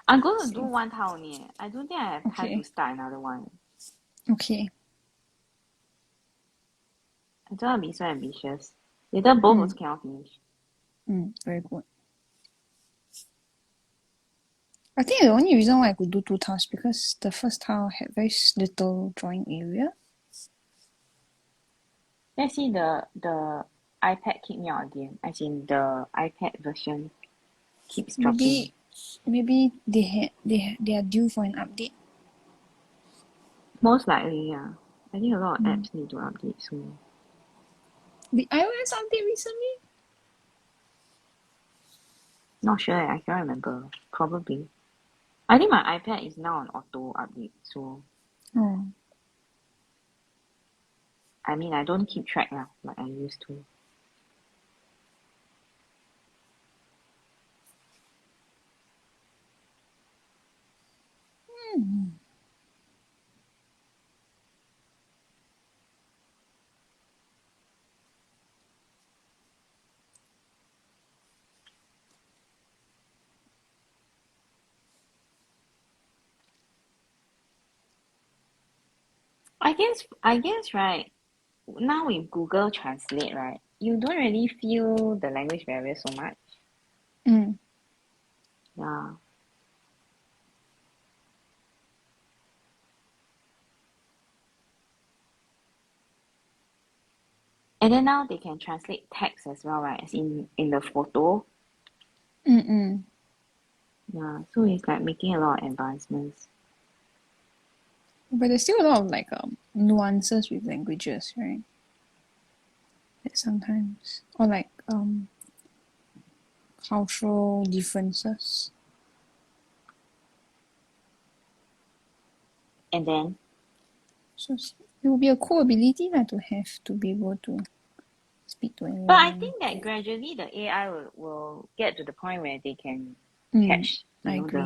Speaker 3: I'm going to do one tile only. I don't think I have time
Speaker 1: Okay.
Speaker 3: to start another one.
Speaker 1: Okay.
Speaker 3: I don't want to be so ambitious. Later both also cannot finish.
Speaker 1: Very good. I think the only reason why I could do 2 tiles because the first tile had very little drawing area.
Speaker 3: Let's see the iPad kick me out again. As in the iPad version keeps dropping.
Speaker 1: Maybe they are due for an update.
Speaker 3: Most likely, yeah. I think a lot of apps need to update soon.
Speaker 1: Did iOS update recently?
Speaker 3: Not sure, I can't remember. Probably. I think my iPad is now on auto update, so I mean I don't keep track lah, like I used to. I guess right, now with Google Translate, right, you don't really feel the language barrier so much. Yeah. And then now they can translate text as well, right? As in the photo. Yeah, so it's like making a lot of advancements.
Speaker 1: But there's still a lot of like nuances with languages, right? That sometimes or like cultural differences.
Speaker 3: And then
Speaker 1: So it would be a cool ability to have to be able to speak to anyone.
Speaker 3: But I think that gradually the AI will get to the point where they can catch
Speaker 1: I
Speaker 3: the
Speaker 1: agree.